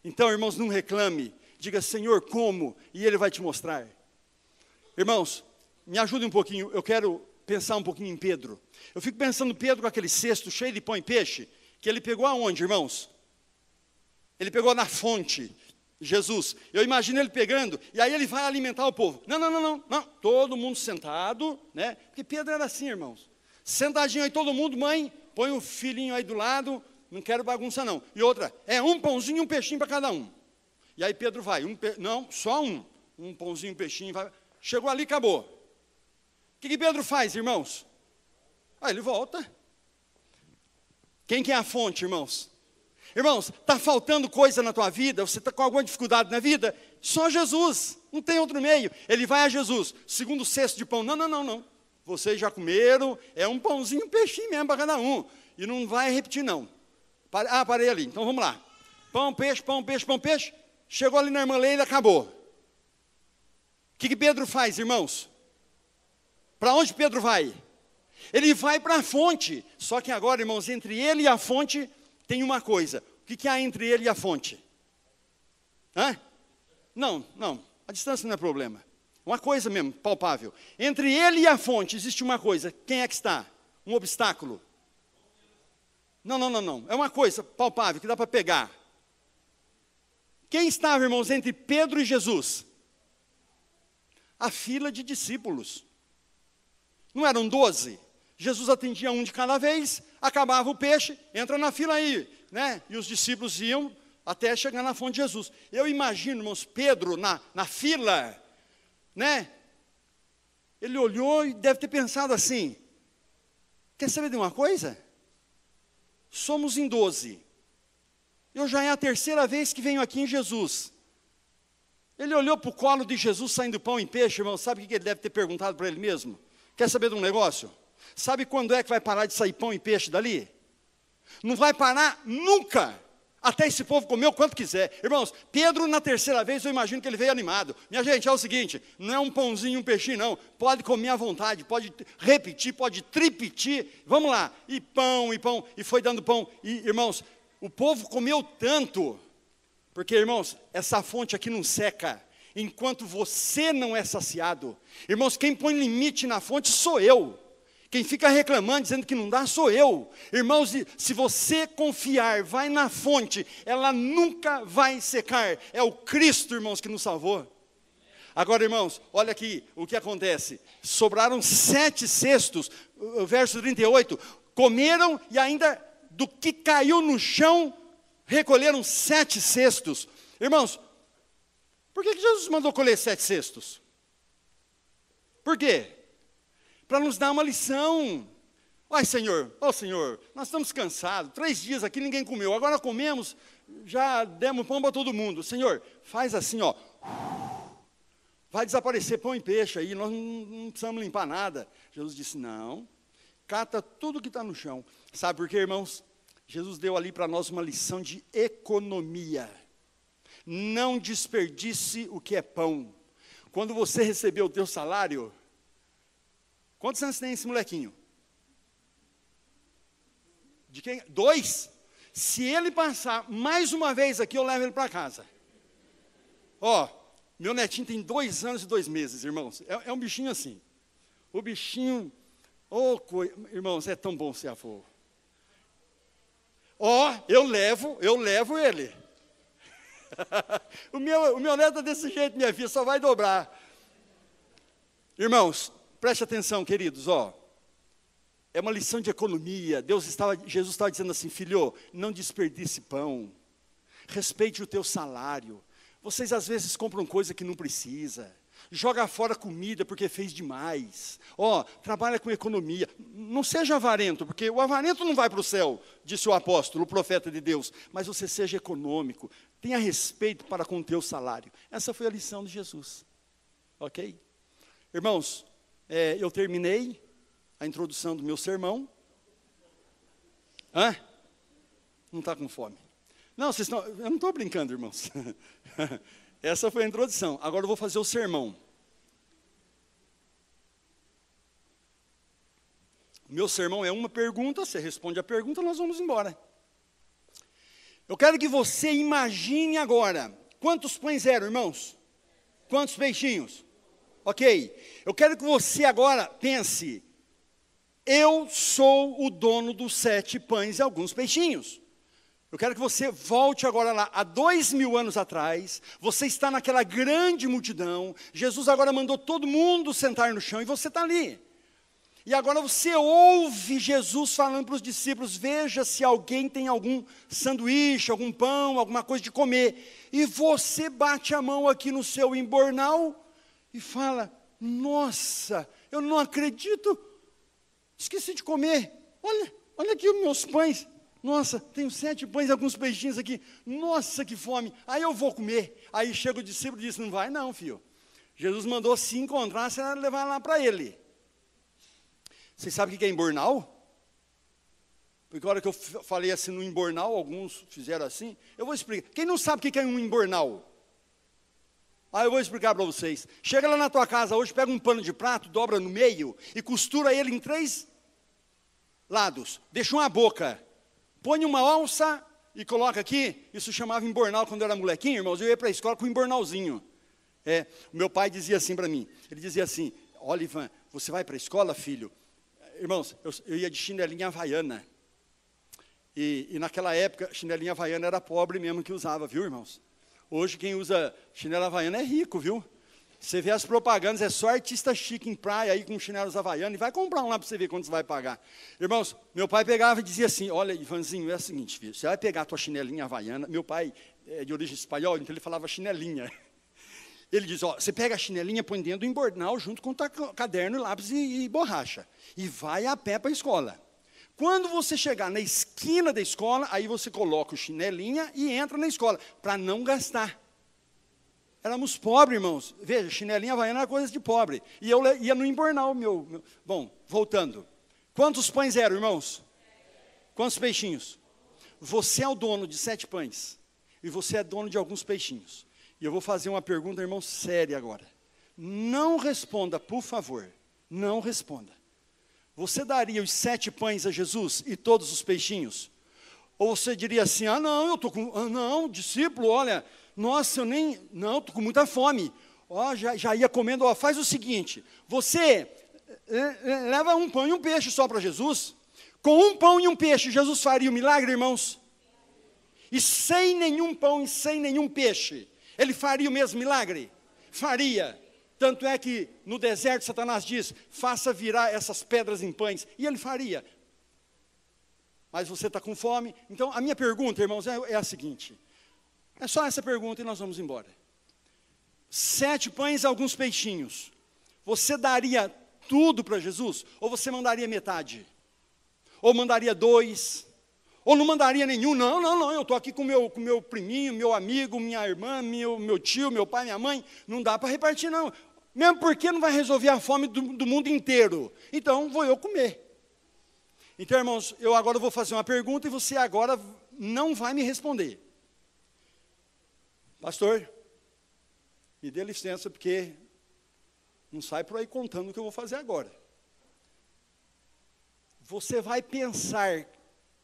Então, irmãos, não reclame. Diga, Senhor, como? E Ele vai te mostrar. Irmãos, me ajude um pouquinho, eu quero pensar um pouquinho em Pedro. Eu fico pensando Pedro com aquele cesto cheio de pão e peixe, que ele pegou aonde, irmãos? Ele pegou na fonte, Jesus. Eu imagino ele pegando, e aí ele vai alimentar o povo. Não, todo mundo sentado, né? Porque Pedro era assim, irmãos. Sentadinho aí todo mundo, mãe, põe o filhinho aí do lado, não quero bagunça não. E outra, um pãozinho e um peixinho para cada um. E aí Pedro vai, não, só um pãozinho, um peixinho, vai. Chegou ali, acabou. O que Pedro faz, irmãos? Ele volta. Quem que é a fonte, irmãos? Irmãos, está faltando coisa na tua vida, você está com alguma dificuldade na vida? Só Jesus, não tem outro meio. Ele vai a Jesus, segundo cesto de pão. Não. Vocês já comeram, é um pãozinho, um peixinho mesmo para cada um. E não vai repetir, não. Parei ali, então vamos lá. Pão, peixe, pão, peixe, pão, peixe. Chegou ali na irmã Leila, acabou. O que Pedro faz, irmãos? Para onde Pedro vai? Ele vai para a fonte. Só que agora, irmãos, entre ele e a fonte tem uma coisa. O que há entre ele e a fonte? Não, a distância não é problema. Uma coisa mesmo, palpável. Entre ele e a fonte existe uma coisa. Quem é que está? Um obstáculo. Não. É uma coisa palpável que dá para pegar. Quem estava, irmãos, entre Pedro e Jesus? A fila de discípulos. Não eram 12? Jesus atendia um de cada vez, acabava o peixe, entra na fila aí, né? E os discípulos iam até chegar na fonte de Jesus. Eu imagino, irmãos, Pedro na fila, né? Ele olhou e deve ter pensado assim, quer saber de uma coisa? Somos em 12. Eu já é a 3ª vez que venho aqui em Jesus. Ele olhou para o colo de Jesus saindo pão e peixe, irmão, sabe o que ele deve ter perguntado para ele mesmo? Quer saber de um negócio? Sabe quando é que vai parar de sair pão e peixe dali? Não vai parar nunca, até esse povo comer o quanto quiser. Irmãos, Pedro na 3ª vez, eu imagino que ele veio animado. Minha gente, é o seguinte, não é um pãozinho, um peixinho não, pode comer à vontade, pode repetir, pode tripetir, vamos lá, e pão, e foi dando pão. E irmãos, o povo comeu tanto, porque irmãos, essa fonte aqui não seca, enquanto você não é saciado. Irmãos, quem põe limite na fonte sou eu. Quem fica reclamando, dizendo que não dá, sou eu. Irmãos, se você confiar, vai na fonte, ela nunca vai secar. É o Cristo, irmãos, que nos salvou. Agora, irmãos, olha aqui o que acontece. Sobraram 7 cestos, verso 38. Comeram e ainda do que caiu no chão, recolheram 7 cestos. Irmãos, por que Jesus mandou colher 7 cestos? Por quê? Para nos dar uma lição. Ai, Senhor, Senhor, nós estamos cansados, 3 dias aqui ninguém comeu, agora comemos, já demos pão para todo mundo. Senhor, faz assim, ó, vai desaparecer pão e peixe aí, nós não precisamos limpar nada. Jesus disse, não, cata tudo que está no chão. Sabe por quê, irmãos? Jesus deu ali para nós uma lição de economia. Não desperdice o que é pão. Quando você recebeu o teu salário, quantos anos tem esse molequinho? De quem? 2? Se ele passar mais uma vez aqui, eu levo ele para casa. Ó, meu netinho tem 2 anos e 2 meses, irmãos. É um bichinho assim. O bichinho, irmãos, é tão bom ser avô. Ó, eu levo ele. o meu neto é desse jeito, minha filha, só vai dobrar. Irmãos, preste atenção, queridos, ó. É uma lição de economia. Jesus estava dizendo assim, filho, não desperdice pão. Respeite o teu salário. Vocês às vezes compram coisa que não precisa. Joga fora comida porque fez demais. Ó, trabalha com economia. Não seja avarento, porque o avarento não vai para o céu, disse o apóstolo, o profeta de Deus. Mas você seja econômico. Tenha respeito para com o teu salário. Essa foi a lição de Jesus. Ok? Irmãos, eu terminei a introdução do meu sermão. Não está com fome? Não, eu não estou brincando, irmãos. Essa foi a introdução. Agora eu vou fazer o sermão. Meu sermão é uma pergunta, você responde a pergunta, nós vamos embora. Eu quero que você imagine agora, quantos pães eram, irmãos? Quantos peixinhos? Ok. Eu quero que você agora pense, eu sou o dono dos 7 pães e alguns peixinhos. Eu quero que você volte agora lá, há 2000 anos atrás, você está naquela grande multidão, Jesus agora mandou todo mundo sentar no chão e você está ali. E agora você ouve Jesus falando para os discípulos, veja se alguém tem algum sanduíche, algum pão, alguma coisa de comer. E você bate a mão aqui no seu embornal e fala, nossa, eu não acredito, esqueci de comer, olha aqui os meus pães. Nossa, tenho 7 pães e alguns peixinhos aqui. Nossa, que fome. Aí eu vou comer. Aí chega o discípulo e diz, não vai não, filho. Jesus mandou se encontrar, você vai levar lá para ele. Vocês sabem o que é embornal? Porque a hora que eu falei assim no embornal, alguns fizeram assim. Eu vou explicar. Quem não sabe o que é um embornal? Eu vou explicar para vocês. Chega lá na tua casa hoje, pega um pano de prato, dobra no meio e costura ele em 3 lados. Deixa uma boca. Põe uma alça e coloca aqui. Isso chamava embornal quando eu era molequinho, irmãos. Eu ia para a escola com um embornalzinho. O meu pai dizia assim para mim. Ele dizia assim, olha, Ivan, você vai para a escola, filho? Irmãos, eu ia de chinelinha havaiana. E naquela época, chinelinha havaiana era pobre mesmo que usava, viu, irmãos? Hoje quem usa chinela havaiana é rico, viu? Você vê as propagandas, é só artista chique em praia aí com chinelos havaianos, e vai comprar um lá para você ver quanto você vai pagar. Irmãos, meu pai pegava e dizia assim, olha, Ivanzinho, é o seguinte, filho, você vai pegar a tua chinelinha havaiana, meu pai é de origem espanhola, então ele falava chinelinha. Ele diz, você pega a chinelinha, põe dentro do embornal, junto com o caderno, lápis e borracha, e vai a pé para a escola. Quando você chegar na esquina da escola, aí você coloca o chinelinha e entra na escola, para não gastar. Éramos pobres, irmãos. Veja, chinelinha havaiana era coisa de pobre. E eu ia no embornal, Bom, voltando. Quantos pães eram, irmãos? Quantos peixinhos? Você é o dono de 7 pães. E você é dono de alguns peixinhos. E eu vou fazer uma pergunta, irmão, séria agora. Não responda, por favor. Não responda. Você daria os 7 pães a Jesus e todos os peixinhos? Ou você diria assim, não, eu estou com... não, discípulo, olha... Nossa, não, estou com muita fome. Já ia comendo, faz o seguinte, você leva um pão e um peixe só para Jesus. Com um pão e um peixe, Jesus faria o milagre, irmãos? E sem nenhum pão e sem nenhum peixe, ele faria o mesmo milagre? Faria. Tanto é que no deserto Satanás diz, faça virar essas pedras em pães. E ele faria. Mas você está com fome? Então a minha pergunta, irmãos, é a seguinte. É só essa pergunta e nós vamos embora. 7 pães e alguns peixinhos. Você daria tudo para Jesus? Ou você mandaria metade? Ou mandaria 2? Ou não mandaria nenhum? Não, eu estou aqui com meu priminho, meu amigo, minha irmã, meu tio, meu pai, minha mãe. Não dá para repartir, não. Mesmo porque não vai resolver a fome do mundo inteiro. Então, vou eu comer. Então, irmãos, eu agora vou fazer uma pergunta e você agora não vai me responder. Pastor, me dê licença, porque não sai por aí contando o que eu vou fazer agora. Você vai pensar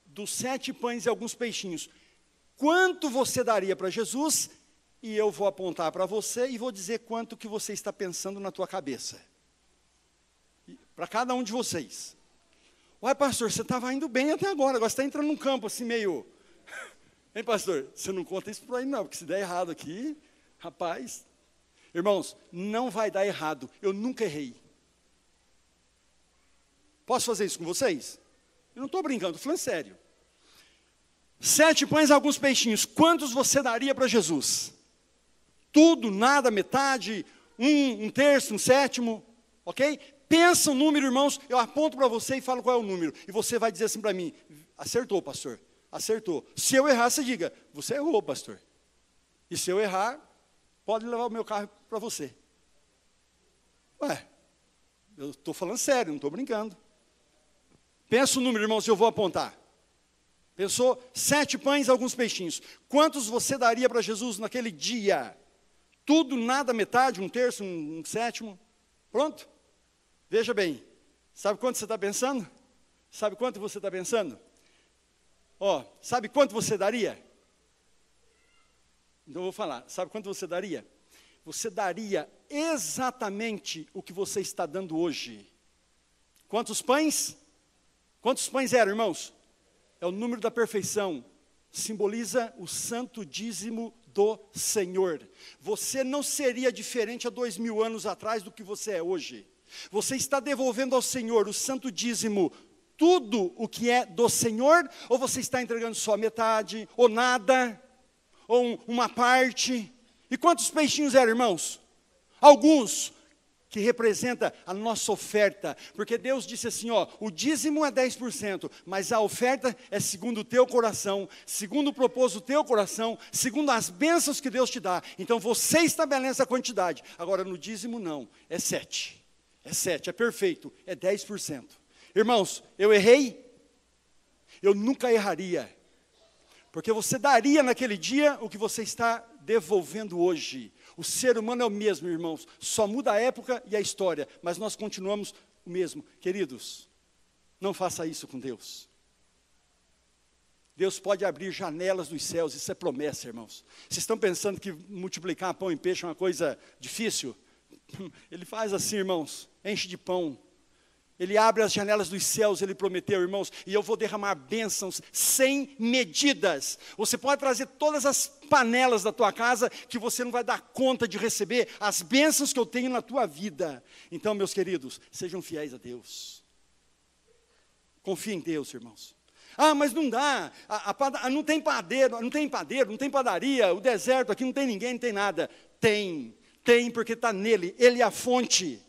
dos 7 pães e alguns peixinhos, quanto você daria para Jesus, e eu vou apontar para você e vou dizer quanto que você está pensando na tua cabeça. Para cada um de vocês. Ué, pastor, você estava indo bem até agora você está entrando num campo assim meio... Hein, pastor, você não conta isso por aí não, porque se der errado aqui, rapaz... Irmãos, não vai dar errado, eu nunca errei. Posso fazer isso com vocês? Eu não estou brincando, estou falando sério. 7 pães e alguns peixinhos, quantos você daria para Jesus? Tudo, nada, metade, um terço, um sétimo, ok? Pensa o número, irmãos, eu aponto para você e falo qual é o número. E você vai dizer assim para mim, acertou, pastor, acertou. Se eu errar, você diga, você errou, pastor. E se eu errar, pode levar o meu carro para você. Ué, eu estou falando sério, não estou brincando. Pensa o número, irmãos, eu vou apontar. Pensou? 7 pães e alguns peixinhos. Quantos você daria para Jesus naquele dia? Tudo, nada, metade, um terço, um sétimo. Pronto? Veja bem. Sabe quanto você está pensando? Sabe quanto você está pensando? Sabe quanto você daria? Então eu vou falar. Sabe quanto você daria? Você daria exatamente o que você está dando hoje. Quantos pães? Quantos pães eram, irmãos? É o número da perfeição. Simboliza o santo dízimo do Senhor. Você não seria diferente há 2000 anos atrás do que você é hoje. Você está devolvendo ao Senhor o santo dízimo, tudo o que é do Senhor, ou você está entregando só metade, ou nada, ou uma parte? E quantos peixinhos eram, irmãos? Alguns, que representa a nossa oferta, porque Deus disse assim, o dízimo é 10%, mas a oferta é segundo o teu coração, segundo o propósito do teu coração, segundo as bênçãos que Deus te dá. Então você estabelece a quantidade. Agora no dízimo não, é 7, é perfeito, é 10%. Irmãos, eu errei? Eu nunca erraria, porque você daria naquele dia o que você está devolvendo hoje. O ser humano é o mesmo, irmãos, só muda a época e a história, mas nós continuamos o mesmo. Queridos, não faça isso com Deus. Deus pode abrir janelas dos céus, isso é promessa, irmãos. Vocês estão pensando que multiplicar pão e peixe é uma coisa difícil? Ele faz assim, irmãos, enche de pão. Ele abre as janelas dos céus, ele prometeu, irmãos, e eu vou derramar bênçãos sem medidas. Você pode trazer todas as panelas da tua casa, que você não vai dar conta de receber as bênçãos que eu tenho na tua vida. Então, meus queridos, sejam fiéis a Deus. Confie em Deus, irmãos. Mas não dá, não tem padeiro, não tem padaria, o deserto aqui não tem ninguém, não tem nada. Tem porque está nele, ele é a fonte.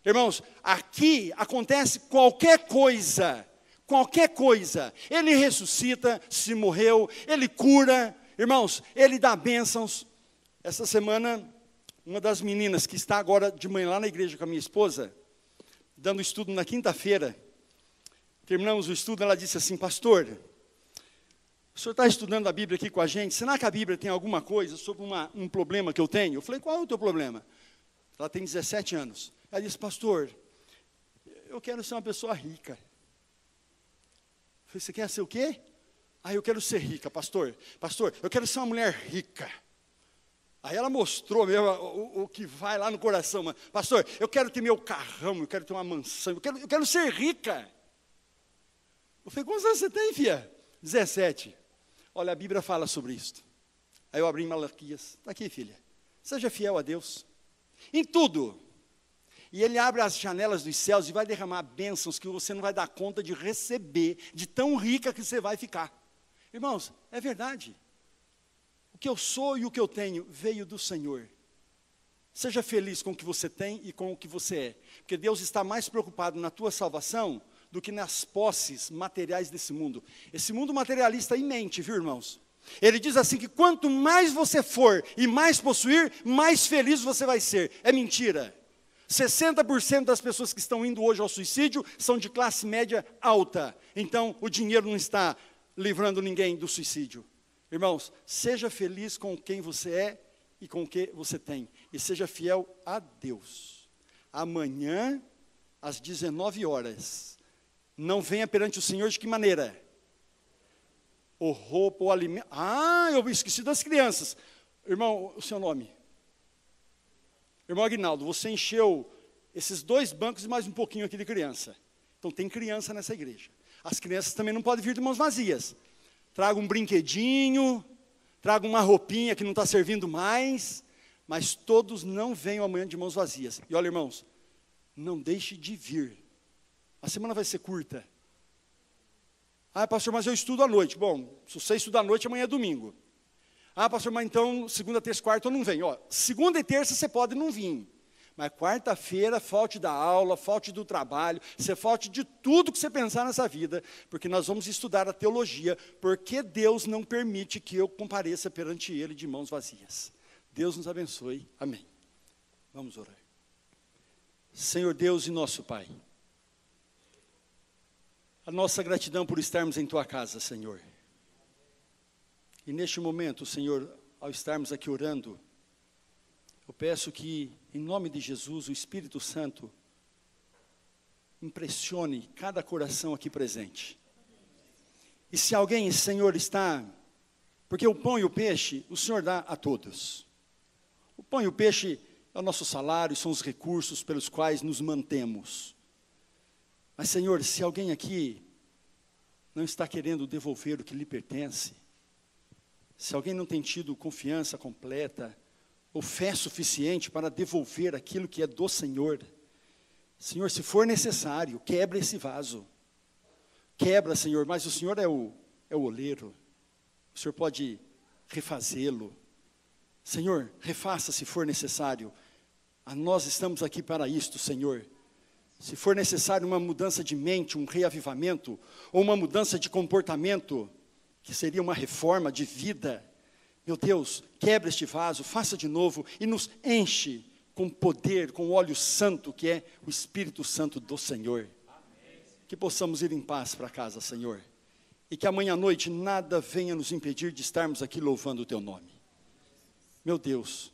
Irmãos, aqui acontece qualquer coisa, ele ressuscita, se morreu, ele cura, irmãos, ele dá bênçãos. Essa semana, uma das meninas que está agora de manhã lá na igreja com a minha esposa, dando estudo na quinta-feira, terminamos o estudo, ela disse assim, pastor, o senhor está estudando a Bíblia aqui com a gente, será que a Bíblia tem alguma coisa sobre um problema que eu tenho? Eu falei, qual é o teu problema? Ela tem 17 anos. Ela disse, pastor, eu quero ser uma pessoa rica. Eu falei, você quer ser o quê? Eu quero ser rica, pastor. Pastor, eu quero ser uma mulher rica. Aí ela mostrou mesmo o que vai lá no coração. Pastor, eu quero ter meu carrão, eu quero ter uma mansão, eu quero ser rica. Eu falei, quantos anos você tem, filha? 17. Olha, a Bíblia fala sobre isso. Aí eu abri em Malaquias. Está aqui, filha. Seja fiel a Deus. Em tudo. E Ele abre as janelas dos céus e vai derramar bênçãos que você não vai dar conta de receber, de tão rica que você vai ficar. Irmãos, é verdade. O que eu sou e o que eu tenho veio do Senhor. Seja feliz com o que você tem e com o que você é. Porque Deus está mais preocupado na tua salvação do que nas posses materiais desse mundo. Esse mundo materialista mente, viu, irmãos? Ele diz assim que quanto mais você for e mais possuir, mais feliz você vai ser. É mentira. 60% das pessoas que estão indo hoje ao suicídio são de classe média alta. Então, o dinheiro não está livrando ninguém do suicídio. Irmãos, seja feliz com quem você é e com o que você tem. E seja fiel a Deus. Amanhã, às 19 horas, não venha perante o Senhor de que maneira? Ou roupa, ou alimento. Ah, eu esqueci das crianças. Irmão, o seu nome? Irmão Aguinaldo, você encheu esses 2 bancos e mais um pouquinho aqui de criança. Então tem criança nessa igreja. As crianças também não podem vir de mãos vazias. Traga um brinquedinho, traga uma roupinha que não está servindo mais, mas todos não venham amanhã de mãos vazias. E olha, irmãos, não deixe de vir. A semana vai ser curta. Ah, pastor, mas eu estudo à noite. Bom, se você estuda à noite, amanhã é domingo. Ah, pastor, mas então, segunda, terça, quarta eu não venho. Ó, segunda e terça você pode não vir. Mas quarta-feira, falte da aula, falte do trabalho, você falte de tudo que você pensar nessa vida, porque nós vamos estudar a teologia, porque Deus não permite que eu compareça perante Ele de mãos vazias. Deus nos abençoe. Amém. Vamos orar. Senhor Deus e nosso Pai, a nossa gratidão por estarmos em Tua casa, Senhor. E neste momento, Senhor, ao estarmos aqui orando, eu peço que, em nome de Jesus, o Espírito Santo impressione cada coração aqui presente. E se alguém, Senhor, está... Porque o pão e o peixe, o Senhor dá a todos. O pão e o peixe é o nosso salário, são os recursos pelos quais nos mantemos. Mas, Senhor, se alguém aqui não está querendo devolver o que lhe pertence, se alguém não tem tido confiança completa, ou fé suficiente para devolver aquilo que é do Senhor, Senhor, se for necessário, quebra esse vaso. Quebra, Senhor, mas o Senhor é o oleiro. O Senhor pode refazê-lo. Senhor, refaça se for necessário. Nós estamos aqui para isto, Senhor. Se for necessário uma mudança de mente, um reavivamento, ou uma mudança de comportamento, que seria uma reforma de vida, meu Deus, quebra este vaso, faça de novo e nos enche com poder, com o óleo santo, que é o Espírito Santo do Senhor. Amém. Que possamos ir em paz para casa, Senhor. E que amanhã à noite nada venha nos impedir de estarmos aqui louvando o Teu nome. Meu Deus,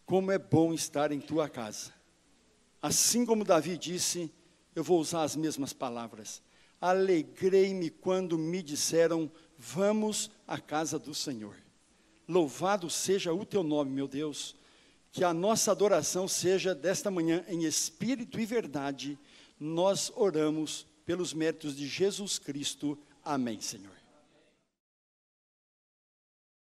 como é bom estar em Tua casa. Assim como Davi disse, eu vou usar as mesmas palavras. Alegrei-me quando me disseram, vamos à casa do Senhor. Louvado seja o Teu nome, meu Deus. Que a nossa adoração seja desta manhã em espírito e verdade. Nós oramos pelos méritos de Jesus Cristo. Amém, Senhor.